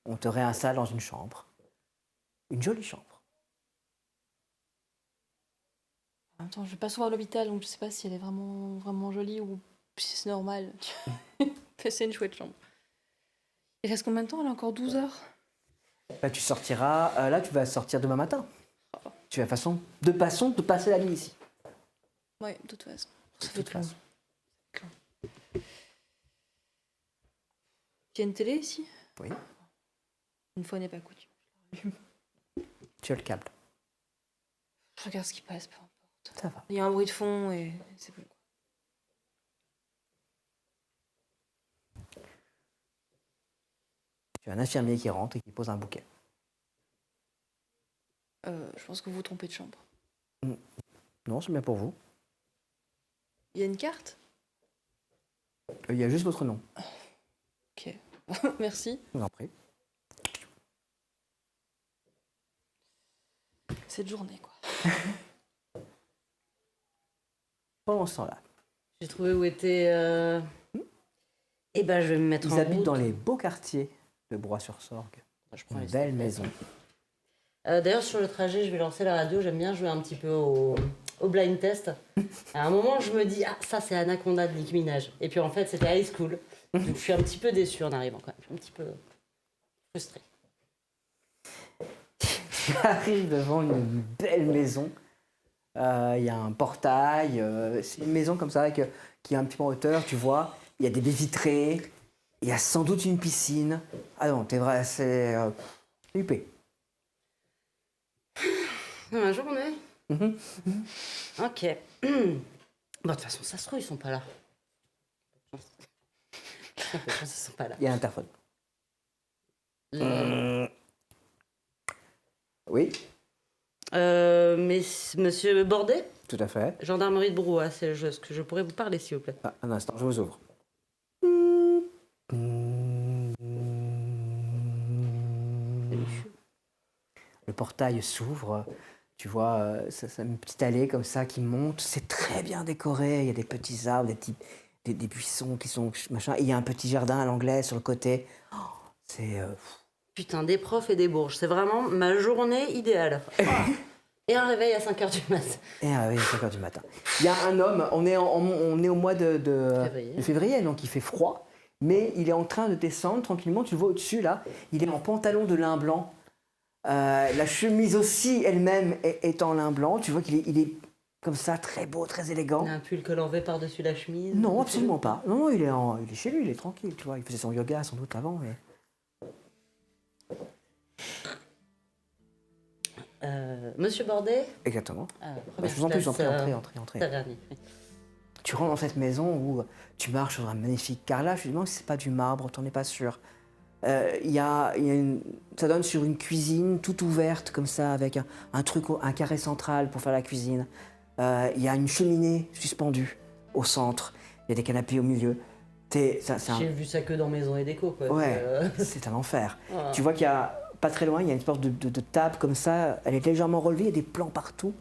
On te réinstalle dans une chambre. Une jolie chambre.
En même temps, je vais pas souvent à l'hôpital, donc je sais pas si elle est vraiment, vraiment jolie ou si c'est normal. C'est une chouette chambre. Il reste combien de temps? Elle a encore 12 heures.
Bah, tu sortiras, là tu vas sortir demain matin. Tu vas de passer la nuit ici.
Oui, de toute façon. Ça
De
fait
toute
long.
façon.
Il y a une télé ici?
Oui.
Une fois n'est pas coutume.
Tu as le câble.
Je regarde ce qui passe, peu importe.
Ça va.
Il y a un bruit de fond et c'est bon.
Tu as un infirmier qui rentre et qui pose un bouquet.
Je pense que vous vous trompez de chambre.
Non, c'est bien pour vous.
Il y a une carte?
Il y a juste votre nom.
Ok. Merci.
Je vous en prie.
Cette journée, quoi.
Pendant ce temps-là,
J'ai trouvé où était. Eh ben, je vais me mettre
ils
en
habitent
route.
dans les beaux quartiers de Broye-sur-Sorgue.
Je prends
Une
les
belle
steaks.
maison.
D'ailleurs, sur le trajet, je vais lancer la radio. J'aime bien jouer un petit peu au blind test. À un moment, je me dis, ah, ça, c'est Anaconda de Nicki Minaj. Et puis, en fait, c'était High School. Donc, je suis un petit peu déçue en arrivant quand même. Je suis un petit peu frustrée.
Tu arrives devant une belle maison. Il y a un portail. C'est une maison comme ça qui est un petit peu en hauteur, tu vois. Il y a des baies vitrées. Il y a sans doute une piscine. Ah non, t'es vrai, c'est huppé.
Un journée.
Mhm.
Ok. Bon, de toute façon, ça se trouve, ils sont pas là. Un peu de chance, ils sont pas là.
Il y a un interphone. Oui,
Mais monsieur Bordet,
tout à fait.
gendarmerie de Brouhaha, c'est ce que je pourrais vous parler, s'il vous plaît.
Ah, un instant, je vous ouvre. Le portail s'ouvre, tu vois, c'est une petite allée comme ça qui monte, c'est très bien décoré, il y a des petits arbres, des buissons qui sont machin, et il y a un petit jardin à l'anglaise sur le côté. Oh, c'est
Putain, des profs et des bourges, c'est vraiment ma journée idéale. Ah. Et un réveil à 5h du mat.
Et oui, 5h du matin. Il y a un homme, on est au mois de février, donc il fait froid, mais il est en train de descendre tranquillement, tu le vois au-dessus là, il est en pantalon de lin blanc. La chemise aussi elle-même est en lin blanc, tu vois qu'il est comme ça, très beau, très élégant.
Il a un pull coloré par-dessus la chemise.
Non, absolument pas. Non, il est chez lui, il est tranquille, tu vois. Il faisait son yoga sans doute avant. Mais...
Monsieur Bordet.
Exactement.
Première
Je vous en prie,
classe,
entrez.
Tavernier.
Tu rentres dans cette maison où tu marches sur un magnifique carrelage, tu te demandes si c'est pas du marbre, t'en es pas sûr. Ça donne sur une cuisine toute ouverte comme ça, avec un carré central pour faire la cuisine. Il y a une cheminée suspendue au centre. Il y a des canapés au milieu.
J'ai vu ça que dans Maison et Déco, quoi.
Ouais, c'est un enfer.
Ah.
Tu vois qu'il y a, pas très loin, il y a une sorte de table comme ça. Elle est légèrement relevée, il y a des plans partout.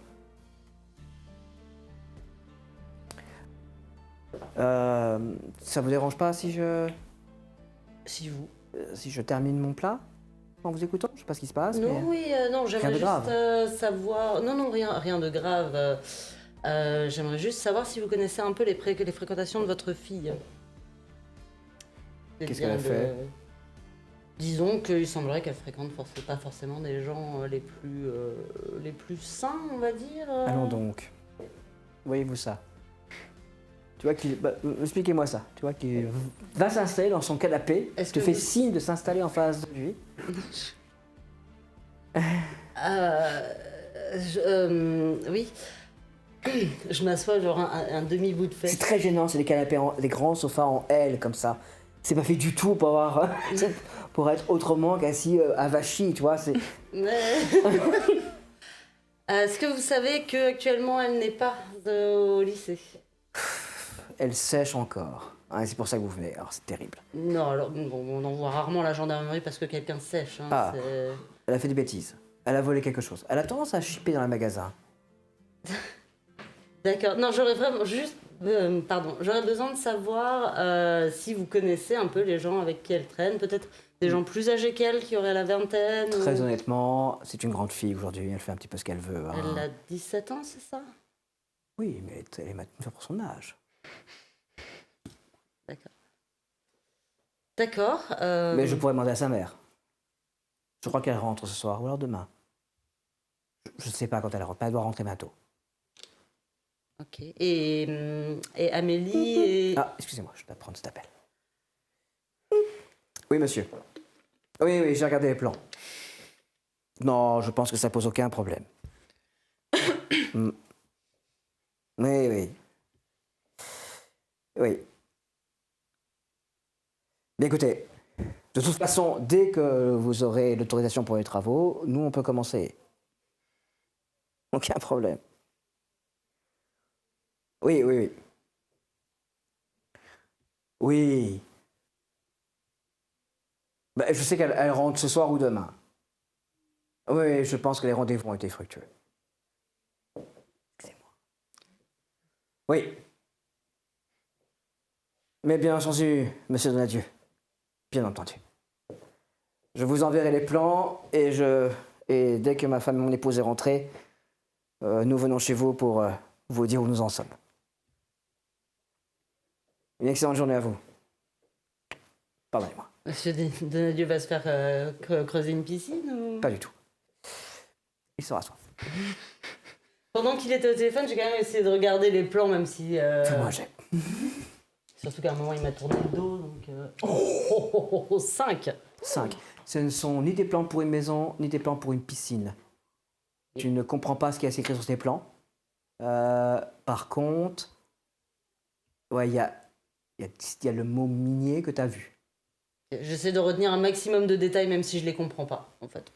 Ça vous dérange pas si je termine mon plat en vous écoutant? Je sais pas ce qui se passe.
Non,
mais...
oui, non, j'aimerais juste savoir. Non, rien de grave. J'aimerais juste savoir si vous connaissez un peu les fréquentations de votre fille.
Qu'est-ce qu'elle a fait?
Disons qu'il semblerait qu'elle fréquente pas forcément des gens les plus sains, on va dire.
Allons donc. Voyez-vous ça? Tu vois qu'il... expliquez-moi ça. Tu vois qu'il va s'installer dans son canapé. Te fait signe de s'installer en face de lui.
Oui. Je m'assois genre un demi-bout de fesse.
C'est très gênant, c'est des canapés, des grands sofas en L comme ça. C'est pas fait du tout pour avoir... pour être autrement qu'assis avachi, tu vois.
Est-ce que vous savez qu'actuellement elle n'est pas au lycée?
Elle sèche encore. Hein, c'est pour ça que vous venez. Alors c'est terrible.
Non, alors on envoie rarement la gendarmerie parce que quelqu'un sèche. Hein,
elle a fait des bêtises. Elle a volé quelque chose. Elle a tendance à chipper dans les magasins.
D'accord. Non, j'aurais vraiment juste... j'aurais besoin de savoir si vous connaissez un peu les gens avec qui elle traîne. Peut-être des gens plus âgés qu'elle, qui auraient la vingtaine.
Très honnêtement, c'est une grande fille aujourd'hui. Elle fait un petit peu ce qu'elle veut. Hein.
Elle a 17 ans, c'est ça?
Oui, mais elle est mature pour son âge.
D'accord.
Mais je pourrais demander à sa mère. Je crois qu'elle rentre ce soir ou alors demain. Je ne sais pas quand elle rentre. Elle doit rentrer bientôt.
Ok. Et Amélie
Ah, excusez-moi, je dois prendre cet appel. Oui, monsieur. Oui, j'ai regardé les plans. Non, je pense que ça pose aucun problème. Oui. Bien écoutez, de toute façon, dès que vous aurez l'autorisation pour les travaux, nous, on peut commencer. Aucun problème. Oui. Oui. Ben, je sais qu'elle rentre ce soir ou demain. Oui, je pense que les rendez-vous ont été fructueux. Excusez-moi. Oui. Mais bien entendu, monsieur Donadieu. Bien entendu. Je vous enverrai les plans et dès que ma femme et mon épouse est rentrée, nous venons chez vous pour vous dire où nous en sommes. Une excellente journée à vous. Pardonnez-moi.
Monsieur Donadieu va se faire creuser une piscine ou...
Pas du tout. Il se rassoit.
Pendant qu'il était au téléphone, j'ai quand même essayé de regarder les plans, même si...
Moi, j'ai.
Surtout qu'à un moment, il m'a tourné le dos, donc... 5
5. Ce ne sont ni des plans pour une maison, ni des plans pour une piscine. Tu ne comprends pas ce qui est écrit sur ces plans. Par contre, ouais, il y a le mot minier que tu as vu.
J'essaie de retenir un maximum de détails, même si je les comprends pas, en fait.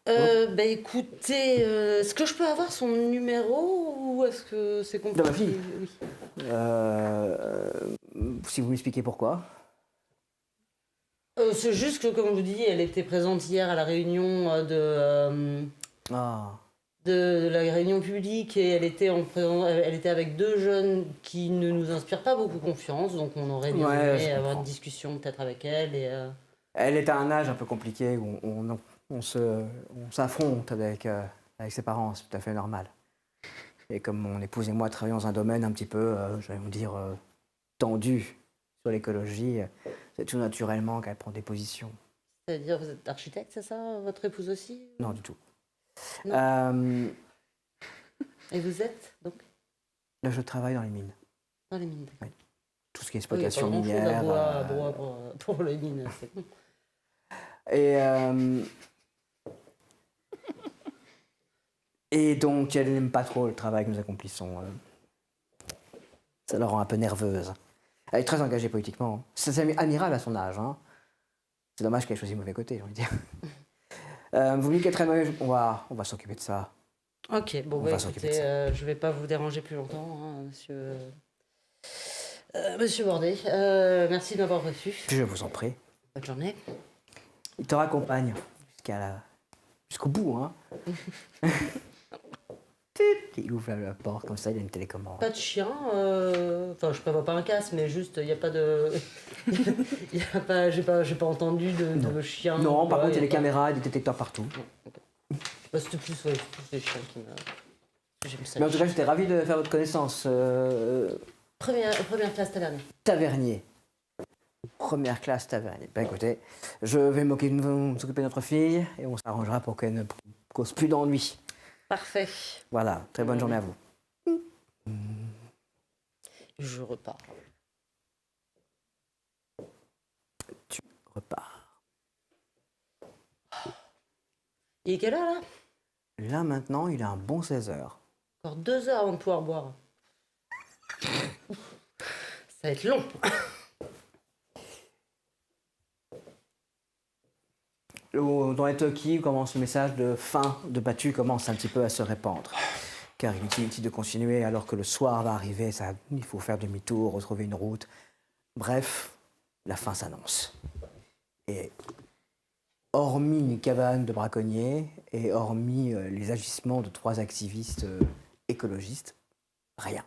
Bah écoutez, est-ce que je peux avoir son numéro ou est-ce que c'est compliqué?
De ma fille?
Oui.
Si vous m'expliquez pourquoi.
C'est juste que, comme je vous dis, elle était présente hier à la réunion de la réunion publique et elle était avec 2 jeunes qui ne nous inspirent pas beaucoup confiance, donc on aurait bien aimé avoir une discussion peut-être avec elle et...
Elle est à un âge un peu compliqué où on s'affronte avec ses parents, c'est tout à fait normal. Et comme mon épouse et moi travaillons dans un domaine un petit peu, j'allais vous dire, tendu sur l'écologie, c'est tout naturellement qu'elle prend des positions.
C'est-à-dire, vous êtes architecte, c'est ça? Votre épouse aussi?
Non, du tout.
Non. Et vous êtes, donc,
Là, je travaille dans les mines.
dans les mines, d'accord.
Tout ce qui est
Oui, il y a
exploitation
pas grand-chose
minière.
à boire pour les mines, c'est con.
Et donc, elle n'aime pas trop le travail que nous accomplissons. Ça la rend un peu nerveuse. Elle est très engagée politiquement. C'est admirable à son âge. Hein. C'est dommage qu'elle ait choisi le mauvais côté, j'ai envie de dire. Vous me dites qu'elle est très mauvaise, on va s'occuper de ça.
Ok, bon,
On
bah,
va s'occuper de
écoutez, je vais pas vous déranger plus longtemps, hein, monsieur Bordet. Merci de m'avoir reçu.
Je vous en prie.
Bonne journée.
Il te raccompagne jusqu'au bout. Hein. Il ouvre la porte comme ça, il y a une télécommande.
Pas de chien, enfin je prévois pas un casse, mais juste il y a pas de, j'ai pas entendu de chien.
Non, par
Ouais,
contre, il y a des
pas-
caméras et des détecteurs partout.
Bah, c'était plus les chiens qui me. J'aime ça.
Mais en tout cas, j'étais ravi de faire votre connaissance.
Première classe tavernier.
Tavernier. Première classe tavernier. Ben écoutez, je vais m'occuper de notre fille et on s'arrangera pour qu'elle ne cause plus d'ennuis.
Parfait.
Voilà, très bonne journée à vous.
Je repars.
Tu repars.
Il est quelle heure là?
Là maintenant, il a un bon 16 heures.
Encore 2 heures avant de pouvoir boire. Ça va être long.
Dans les Toki, commence le message de fin de Battu commence un petit peu à se répandre. Car il est inutile de continuer alors que le soir va arriver, il faut faire demi-tour, retrouver une route. Bref, la fin s'annonce. Et hormis une cabane de braconniers et hormis les agissements de 3 activistes écologistes, rien.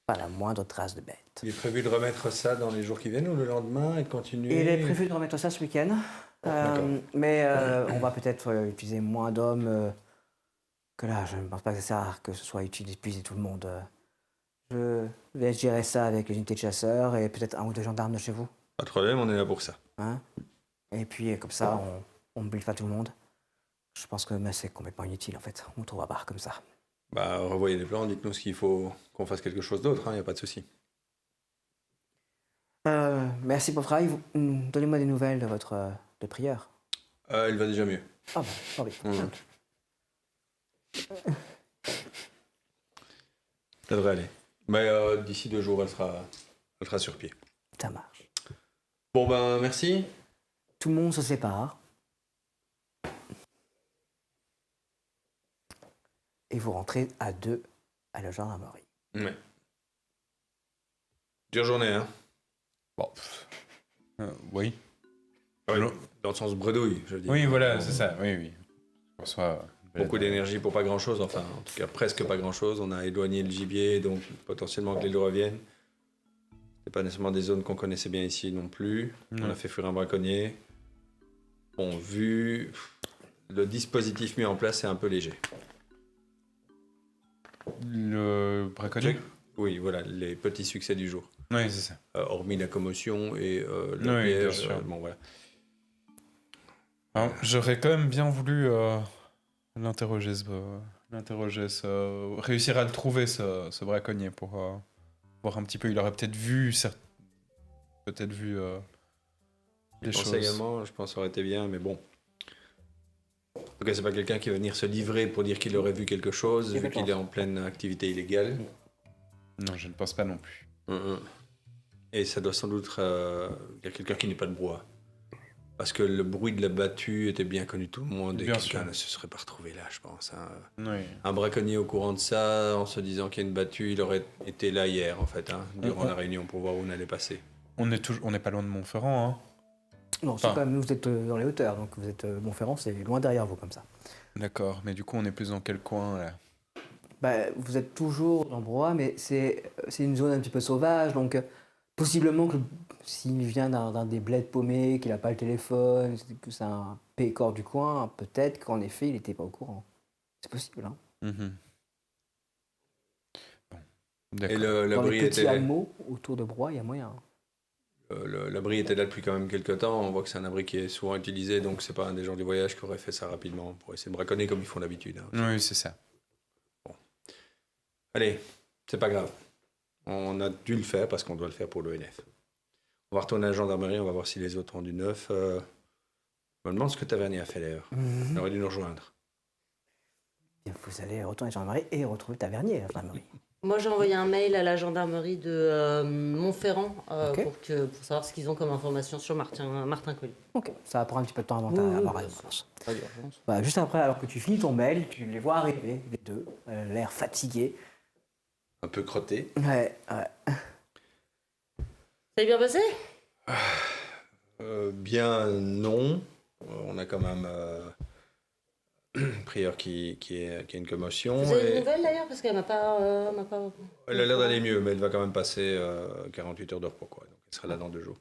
Pas la moindre trace de bête.
Il est prévu de remettre ça dans les jours qui viennent ou le lendemain et de continuer.
Il est prévu de remettre ça ce week-end.
D'accord.
Mais on va peut-être utiliser moins d'hommes que là. Je ne pense pas que ça sert que ce soit utile d'épuiser tout le monde. Je vais gérer ça avec les unités de chasseurs et peut-être 1 ou 2 gendarmes de chez vous.
Pas de problème, on est là pour ça.
Hein, et puis comme ça, on ne brille pas tout le monde. Je pense que c'est complètement inutile en fait. On trouvera pas comme ça.
Bah, revoyez les plans, dites-nous s'il faut qu'on fasse quelque chose d'autre, il n'y a pas de souci.
Merci pour le travail. Donnez-moi des nouvelles de votre de prieur.
Il va déjà mieux.
Ah bah, tant pis.
Mmh. Ça devrait aller. Mais d'ici 2 jours, elle sera sur pied.
Ça marche.
Bon ben, merci.
Tout le monde se sépare. Et vous rentrez à 2 à la gendarmerie.
Ouais. Dure journée, hein.
Bon. Oui.
Ouais,
Non.
dans le sens bredouille, je veux dire.
Oui, voilà, c'est ça. Oui, oui. Pour soi,
Beaucoup d'énergie pour pas grand-chose, enfin, en tout cas presque pas grand-chose. On a éloigné le gibier, donc potentiellement que les loups reviennent. C'est pas nécessairement des zones qu'on connaissait bien ici non plus.
Non.
On a fait fuir un braconnier. Bon, vu le dispositif mis en place, c'est un peu léger.
Le braconnier.
Oui, voilà, les petits succès du jour.
Oui, c'est ça.
Hormis la commotion et le
Oui, bien
piège.
sûr.
Bon, voilà.
Alors, j'aurais quand même bien voulu l'interroger, réussir à le trouver, ce braconnier, pour voir un petit peu. Il aurait peut-être vu,
Je
les
pense
choses.
également, je pense que ça aurait été bien, mais bon. En tout cas, c'est pas quelqu'un qui va venir se livrer pour dire qu'il aurait vu quelque chose, vu qu'il est en pleine activité illégale.
Non, je ne pense pas non plus.
Et ça doit sans doute... Il y a quelqu'un qui n'est pas de brouhaha. Parce que le bruit de la battue était bien connu de tout le monde et
Bien
quelqu'un
sûr.
ne se serait pas retrouvé là, je pense. Hein.
Oui.
Un braconnier au courant de ça, en se disant qu'il y a une battue, il aurait été là hier, en fait, hein, durant la réunion pour voir où on allait passer.
On n'est pas loin de Montferrand, hein.
Non, c'est
Enfin.
quand même, vous êtes dans les hauteurs, donc vous êtes Montferrand, c'est loin derrière vous comme ça.
D'accord, mais du coup, on est plus dans quel coin, là?
Bah, vous êtes toujours dans Broye, mais c'est une zone un petit peu sauvage, donc possiblement que S'il vient d'un des bleds paumés, qu'il n'a pas le téléphone, que c'est un pécor du coin, peut-être qu'en effet, il n'était pas au courant. C'est possible, hein.
Mhm. Bon,
Et
d'accord.
Dans les
l'abri
petits
était là.
hameaux autour de Broye, il y a moyen.
L'abri était là depuis quand même quelques temps. On voit que c'est un abri qui est souvent utilisé, donc c'est pas un des gens du voyage qui aurait fait ça rapidement pour essayer de braconner comme ils font d'habitude, hein.
Oui, c'est ça.
Allez, c'est pas grave. On a dû le faire parce qu'on doit le faire pour l'ONF. On va retourner à la gendarmerie, on va voir si les autres ont du neuf. Je me demande ce que Tavernier a fait d'ailleurs. Il aurait dû nous rejoindre.
Bien, vous allez retourner à la gendarmerie et retrouver Tavernier à la gendarmerie.
Moi, j'ai envoyé un mail à la gendarmerie de Montferrand
Ok.
pour savoir ce qu'ils ont comme information sur Martin Collier.
Ok, ça va prendre un petit peu de temps avant
Oui,
d'avoir
oui,
réponse.
Pas d'urgence.
Bah, juste après, alors que tu finis ton mail, tu les vois arriver, les deux, l'air fatigué.
Un peu crotté.
Ouais.
Ça s'est bien passé?
Bien, non. On a quand même Prieur qui a une commotion.
Vous avez
et
des nouvelles d'ailleurs? Parce qu'elle m'a pas.
elle a l'air d'aller mieux, mais elle va quand même passer 48 heures de repos, quoi. Donc elle sera là dans 2 jours.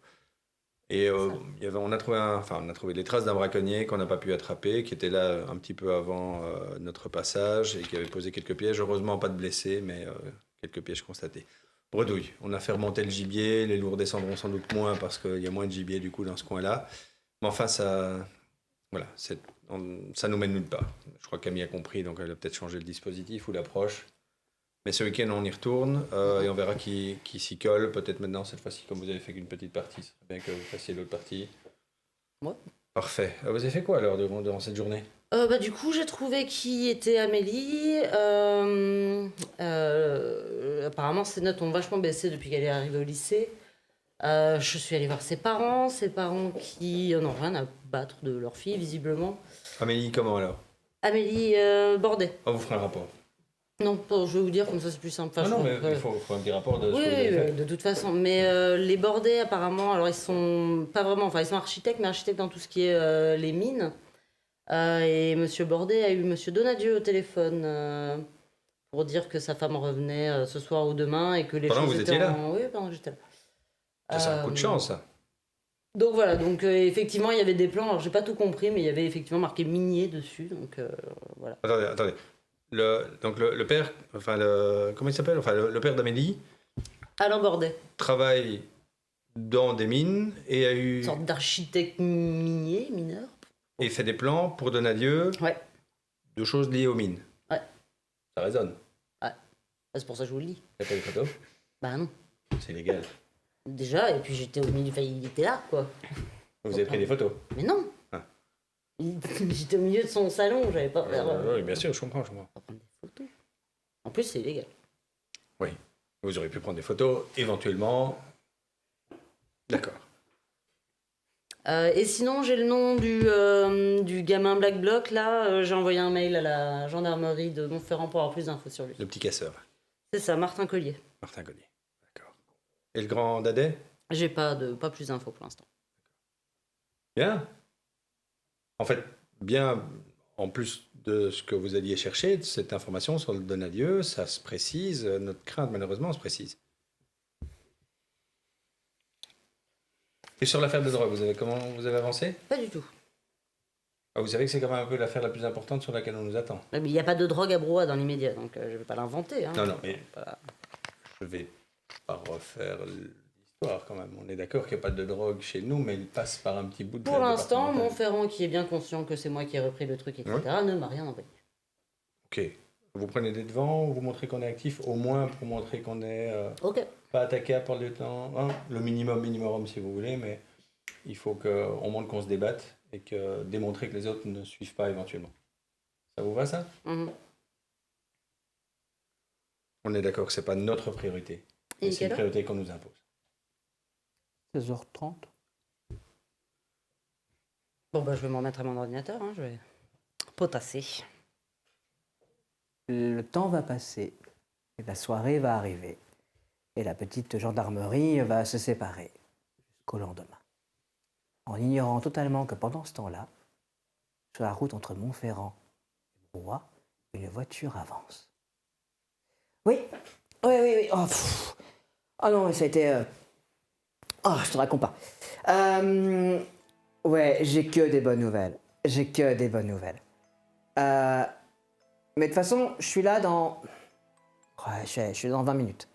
Et on a trouvé les traces d'un braconnier qu'on n'a pas pu attraper, qui était là un petit peu avant notre passage et qui avait posé quelques pièges. Heureusement, pas de blessés, mais quelques pièges constatés. Bredouille. On a fait remonter le gibier. Les loups descendront sans doute moins parce qu'il y a moins de gibier du coup dans ce coin-là. Mais enfin, ça nous mène nulle part. Je crois qu'Amy a compris, donc elle a peut-être changé le dispositif ou l'approche. Mais ce week-end, on y retourne et on verra qui s'y colle. Peut-être maintenant, cette fois-ci, comme vous avez fait qu'une petite partie, ce serait bien que vous fassiez l'autre partie.
Ouais.
Parfait. Vous avez fait quoi alors durant cette journée?
Du coup, j'ai trouvé qui était Amélie. Apparemment, ses notes ont vachement baissé depuis qu'elle est arrivée au lycée. Je suis allée voir ses parents qui n'ont rien à battre de leur fille, visiblement.
Amélie, comment alors?
Amélie Bordet.
On vous fera un rapport.
Non, je vais vous dire, comme ça c'est plus simple. Enfin,
non,
je
mais
pense,
il faut un petit rapport de ce
Oui,
que vous avez fait.
de toute façon. Mais les Bordet, apparemment, alors ils sont pas vraiment, enfin ils sont architectes, mais architectes dans tout ce qui est les mines. Et Monsieur Bordet a eu Monsieur Donadieu au téléphone pour dire que sa femme revenait ce soir ou demain et que les
Pendant
choses
que vous
étaient
étiez là?
Oui, pendant que j'étais là.
Ça, c'est un coup de chance, ça.
Donc voilà, donc effectivement il y avait des plans, alors j'ai pas tout compris, mais il y avait effectivement marqué minier dessus, donc voilà.
Attendez. Le père, comment il s'appelle? Enfin, le père d'Amélie
Alain Bordet,
travaille dans des mines et a eu
une sorte d'architecte minier, mineur.
et fait des plans pour Donadieu
Ouais,
de choses liées aux mines.
Ouais.
Ça résonne.
c'est pour ça que je vous le dis.
T'as pas des photos?
Bah non,
C'est illégal.
déjà, et puis j'étais au milieu, enfin il était là quoi.
Vous avez pris des photos?
Mais non.
Ah.
J'étais au milieu de son salon, j'avais pas.
Oui, bien sûr, je comprends.
Pas prendre des photos. En plus, c'est illégal.
Vous auriez pu prendre des photos, éventuellement. D'accord.
Et sinon, j'ai le nom du gamin Black Bloc. Là, j'ai envoyé un mail à la gendarmerie de Montferrand pour avoir plus d'infos sur lui.
Le petit casseur,
C'est ça, Martin Collier.
Martin Collier. D'accord. Et le grand Dadais?
J'ai pas plus d'infos pour l'instant.
Bien. En fait, bien, en plus de ce que vous alliez chercher, cette information sur le Donadieu, ça se précise, notre crainte malheureusement se précise. Et sur l'affaire de drogue, comment vous avez avancé?
Pas du tout.
Vous savez que c'est quand même un peu l'affaire la plus importante sur laquelle on nous attend.
Mais il n'y a pas de drogue à Brouhaha dans l'immédiat, donc je vais pas l'inventer. Hein.
Non, mais
Voilà.
je vais pas refaire l'histoire quand même. On est d'accord qu'il n'y a pas de drogue chez nous, mais il passe par un petit bout de
Pour
la
l'instant,
départementale.
Montferrand, qui est bien conscient que c'est moi qui ai repris le truc, etc., ne m'a rien envoyé.
Ok. Vous prenez des devants, vous montrez qu'on est actif, au moins pour montrer qu'on est
Ok.
pas attaqué par le temps. Hein, le minimum si vous voulez, mais il faut qu'on montre qu'on se débatte et que démontrer que les autres ne suivent pas éventuellement. Ça vous va ça?
Mhm.
On est d'accord que c'est pas notre priorité.
Et
Mais c'est
quelle
une
heure
priorité qu'on nous impose.
16h30.
Bon, bah, je vais m'en mettre à mon ordinateur, hein, je vais potasser.
Le temps va passer, et la soirée va arriver, et la petite gendarmerie va se séparer jusqu'au lendemain, en ignorant totalement que pendant ce temps-là, sur la route entre Montferrand et Brouhaha, une voiture avance. Oui. Oh, pff. Ah non, ça a été Oh, je te raconte pas. Ouais, j'ai que des bonnes nouvelles. J'ai que des bonnes nouvelles. Mais de toute façon, je suis là dans... Ouais, je suis dans 20 minutes.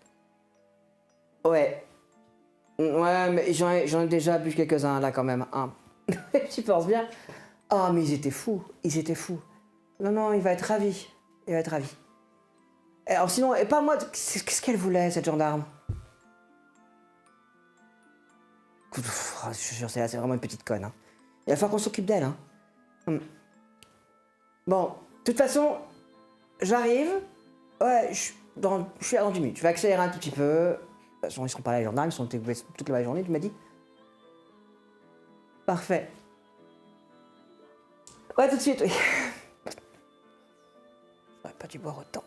Ouais. Ouais, mais j'en ai déjà bu quelques-uns là quand même. Hein. Tu penses bien? Oh, mais ils étaient fous. Ils étaient fous. Non, non, il va être ravi. Il va être ravi. Alors sinon, et pas moi, qu'est-ce qu'elle voulait, cette gendarme? Écoute, je suis sûr, c'est vraiment une petite conne. Hein. Il va falloir qu'on s'occupe d'elle. Hein. Bon, de toute façon, j'arrive. Ouais, je suis à dans 10 minutes. Je vais accélérer un tout petit peu. De toute façon, ils seront pas là, les gendarmes, ils sont occupés toute la journée, tu m'as dit? Parfait. Ouais, tout de suite, oui. J'aurais pas dû boire autant.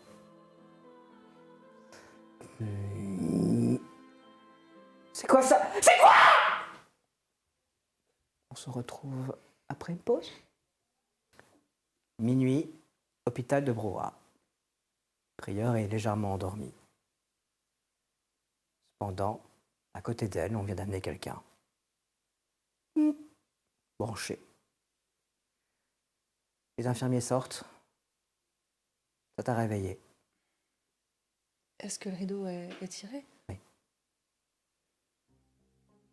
C'est quoi ça? C'est quoi? On se retrouve après une pause. Minuit, hôpital de Brouhaha. Prieur est légèrement endormi. Cependant, à côté d'elle, on vient d'amener quelqu'un. Branché. Les infirmiers sortent. Ça t'a réveillé.
Est-ce que le rideau est tiré?
Oui.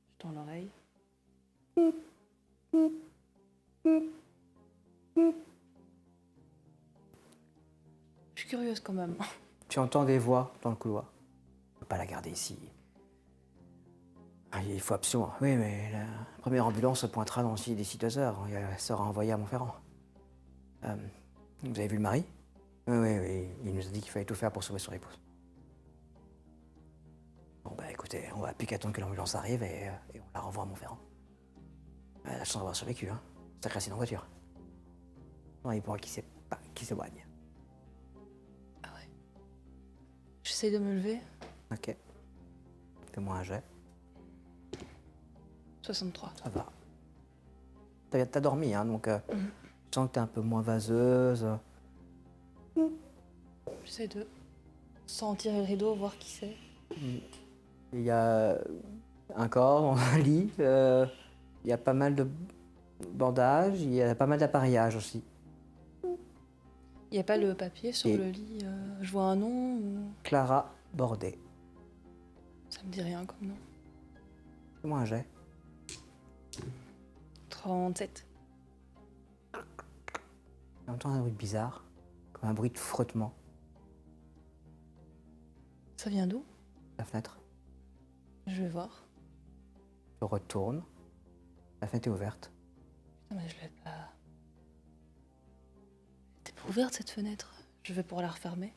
Je tends l'oreille. Je suis curieuse quand même.
Tu entends des voix dans le couloir. On ne peut pas la garder ici. Ah, il faut absolument. Oui, mais la première ambulance se pointera d'ici 2 heures. Elle sera envoyée à Montferrand. Vous avez vu le mari? Oui, oui, oui. Il nous a dit qu'il fallait tout faire pour sauver son épouse. Bon, bah écoutez, on va plus qu'attendre que l'ambulance arrive et on la renvoie à Montferrand. Elle a la chance d'avoir survécu, hein. Sacré accident en voiture. Non, il pourra qui s'éloigne.
Ah ouais. J'essaye de me lever.
Ok. Fais-moi un jet.
63.
Ça va. T'as dormi, hein, donc je sens que t'es un peu moins vaseuse.
J'essaie de sans tirer le rideau, voir qui c'est.
Il y a un corps, un lit, il y a pas mal de bandages, il y a pas mal d'appareillage aussi.
Il n'y a pas le papier sur
Et-
le lit. Je vois un nom ou...
Clara Bordet.
Ça me dit rien comme nom.
Fais-moi un jet.
37.
On entend un bruit bizarre, comme un bruit de frottement.
Ça vient d'où?
La fenêtre.
Je vais voir.
Je retourne. La fenêtre est ouverte.
Putain, mais je l'ai pas... Elle était pas ouverte cette fenêtre. Je vais pouvoir la refermer.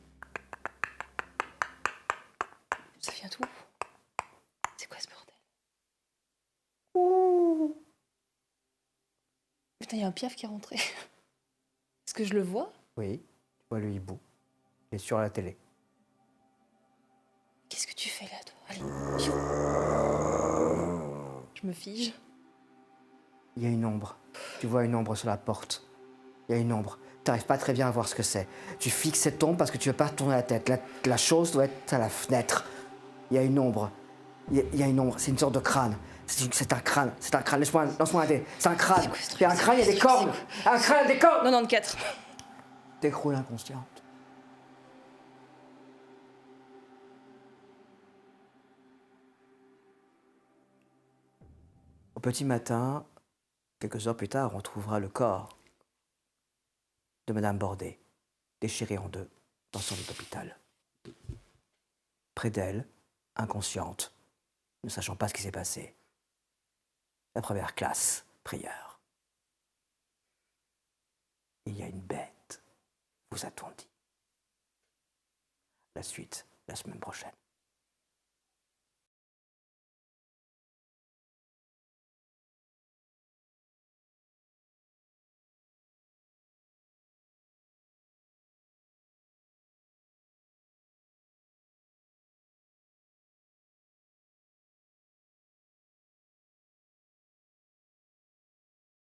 Ça vient d'où? C'est quoi ce bordel? Putain, il y a un piaf qui est rentré. Est-ce que je le vois?
Oui, tu vois le hibou. Il est sur la télé.
Qu'est-ce que tu fais là, toi? Allez, fiou. Je me fige.
Il y a une ombre. Tu vois une ombre sur la porte. Il y a une ombre. Tu n'arrives pas très bien à voir ce que c'est. Tu fixes cette ombre parce que tu ne veux pas tourner la tête. La chose doit être à la fenêtre. Il y a une ombre. Il y a une ombre. C'est une sorte de crâne. C'est un crâne. C'est un crâne. Lance-moi un dé. C'est un crâne.
C'est quoi ce truc?
Il y a un crâne, il y a des cornes. Un crâne, des cornes.
94.
T'écroules inconsciente. Au petit matin, quelques heures plus tard, on trouvera le corps de Madame Bordet, déchiré en deux, dans son lit d'hôpital. Près d'elle, inconsciente, ne sachant pas ce qui s'est passé. La première classe, prieur. Il y a une bête, vous a-t-on dit. La suite, la semaine prochaine.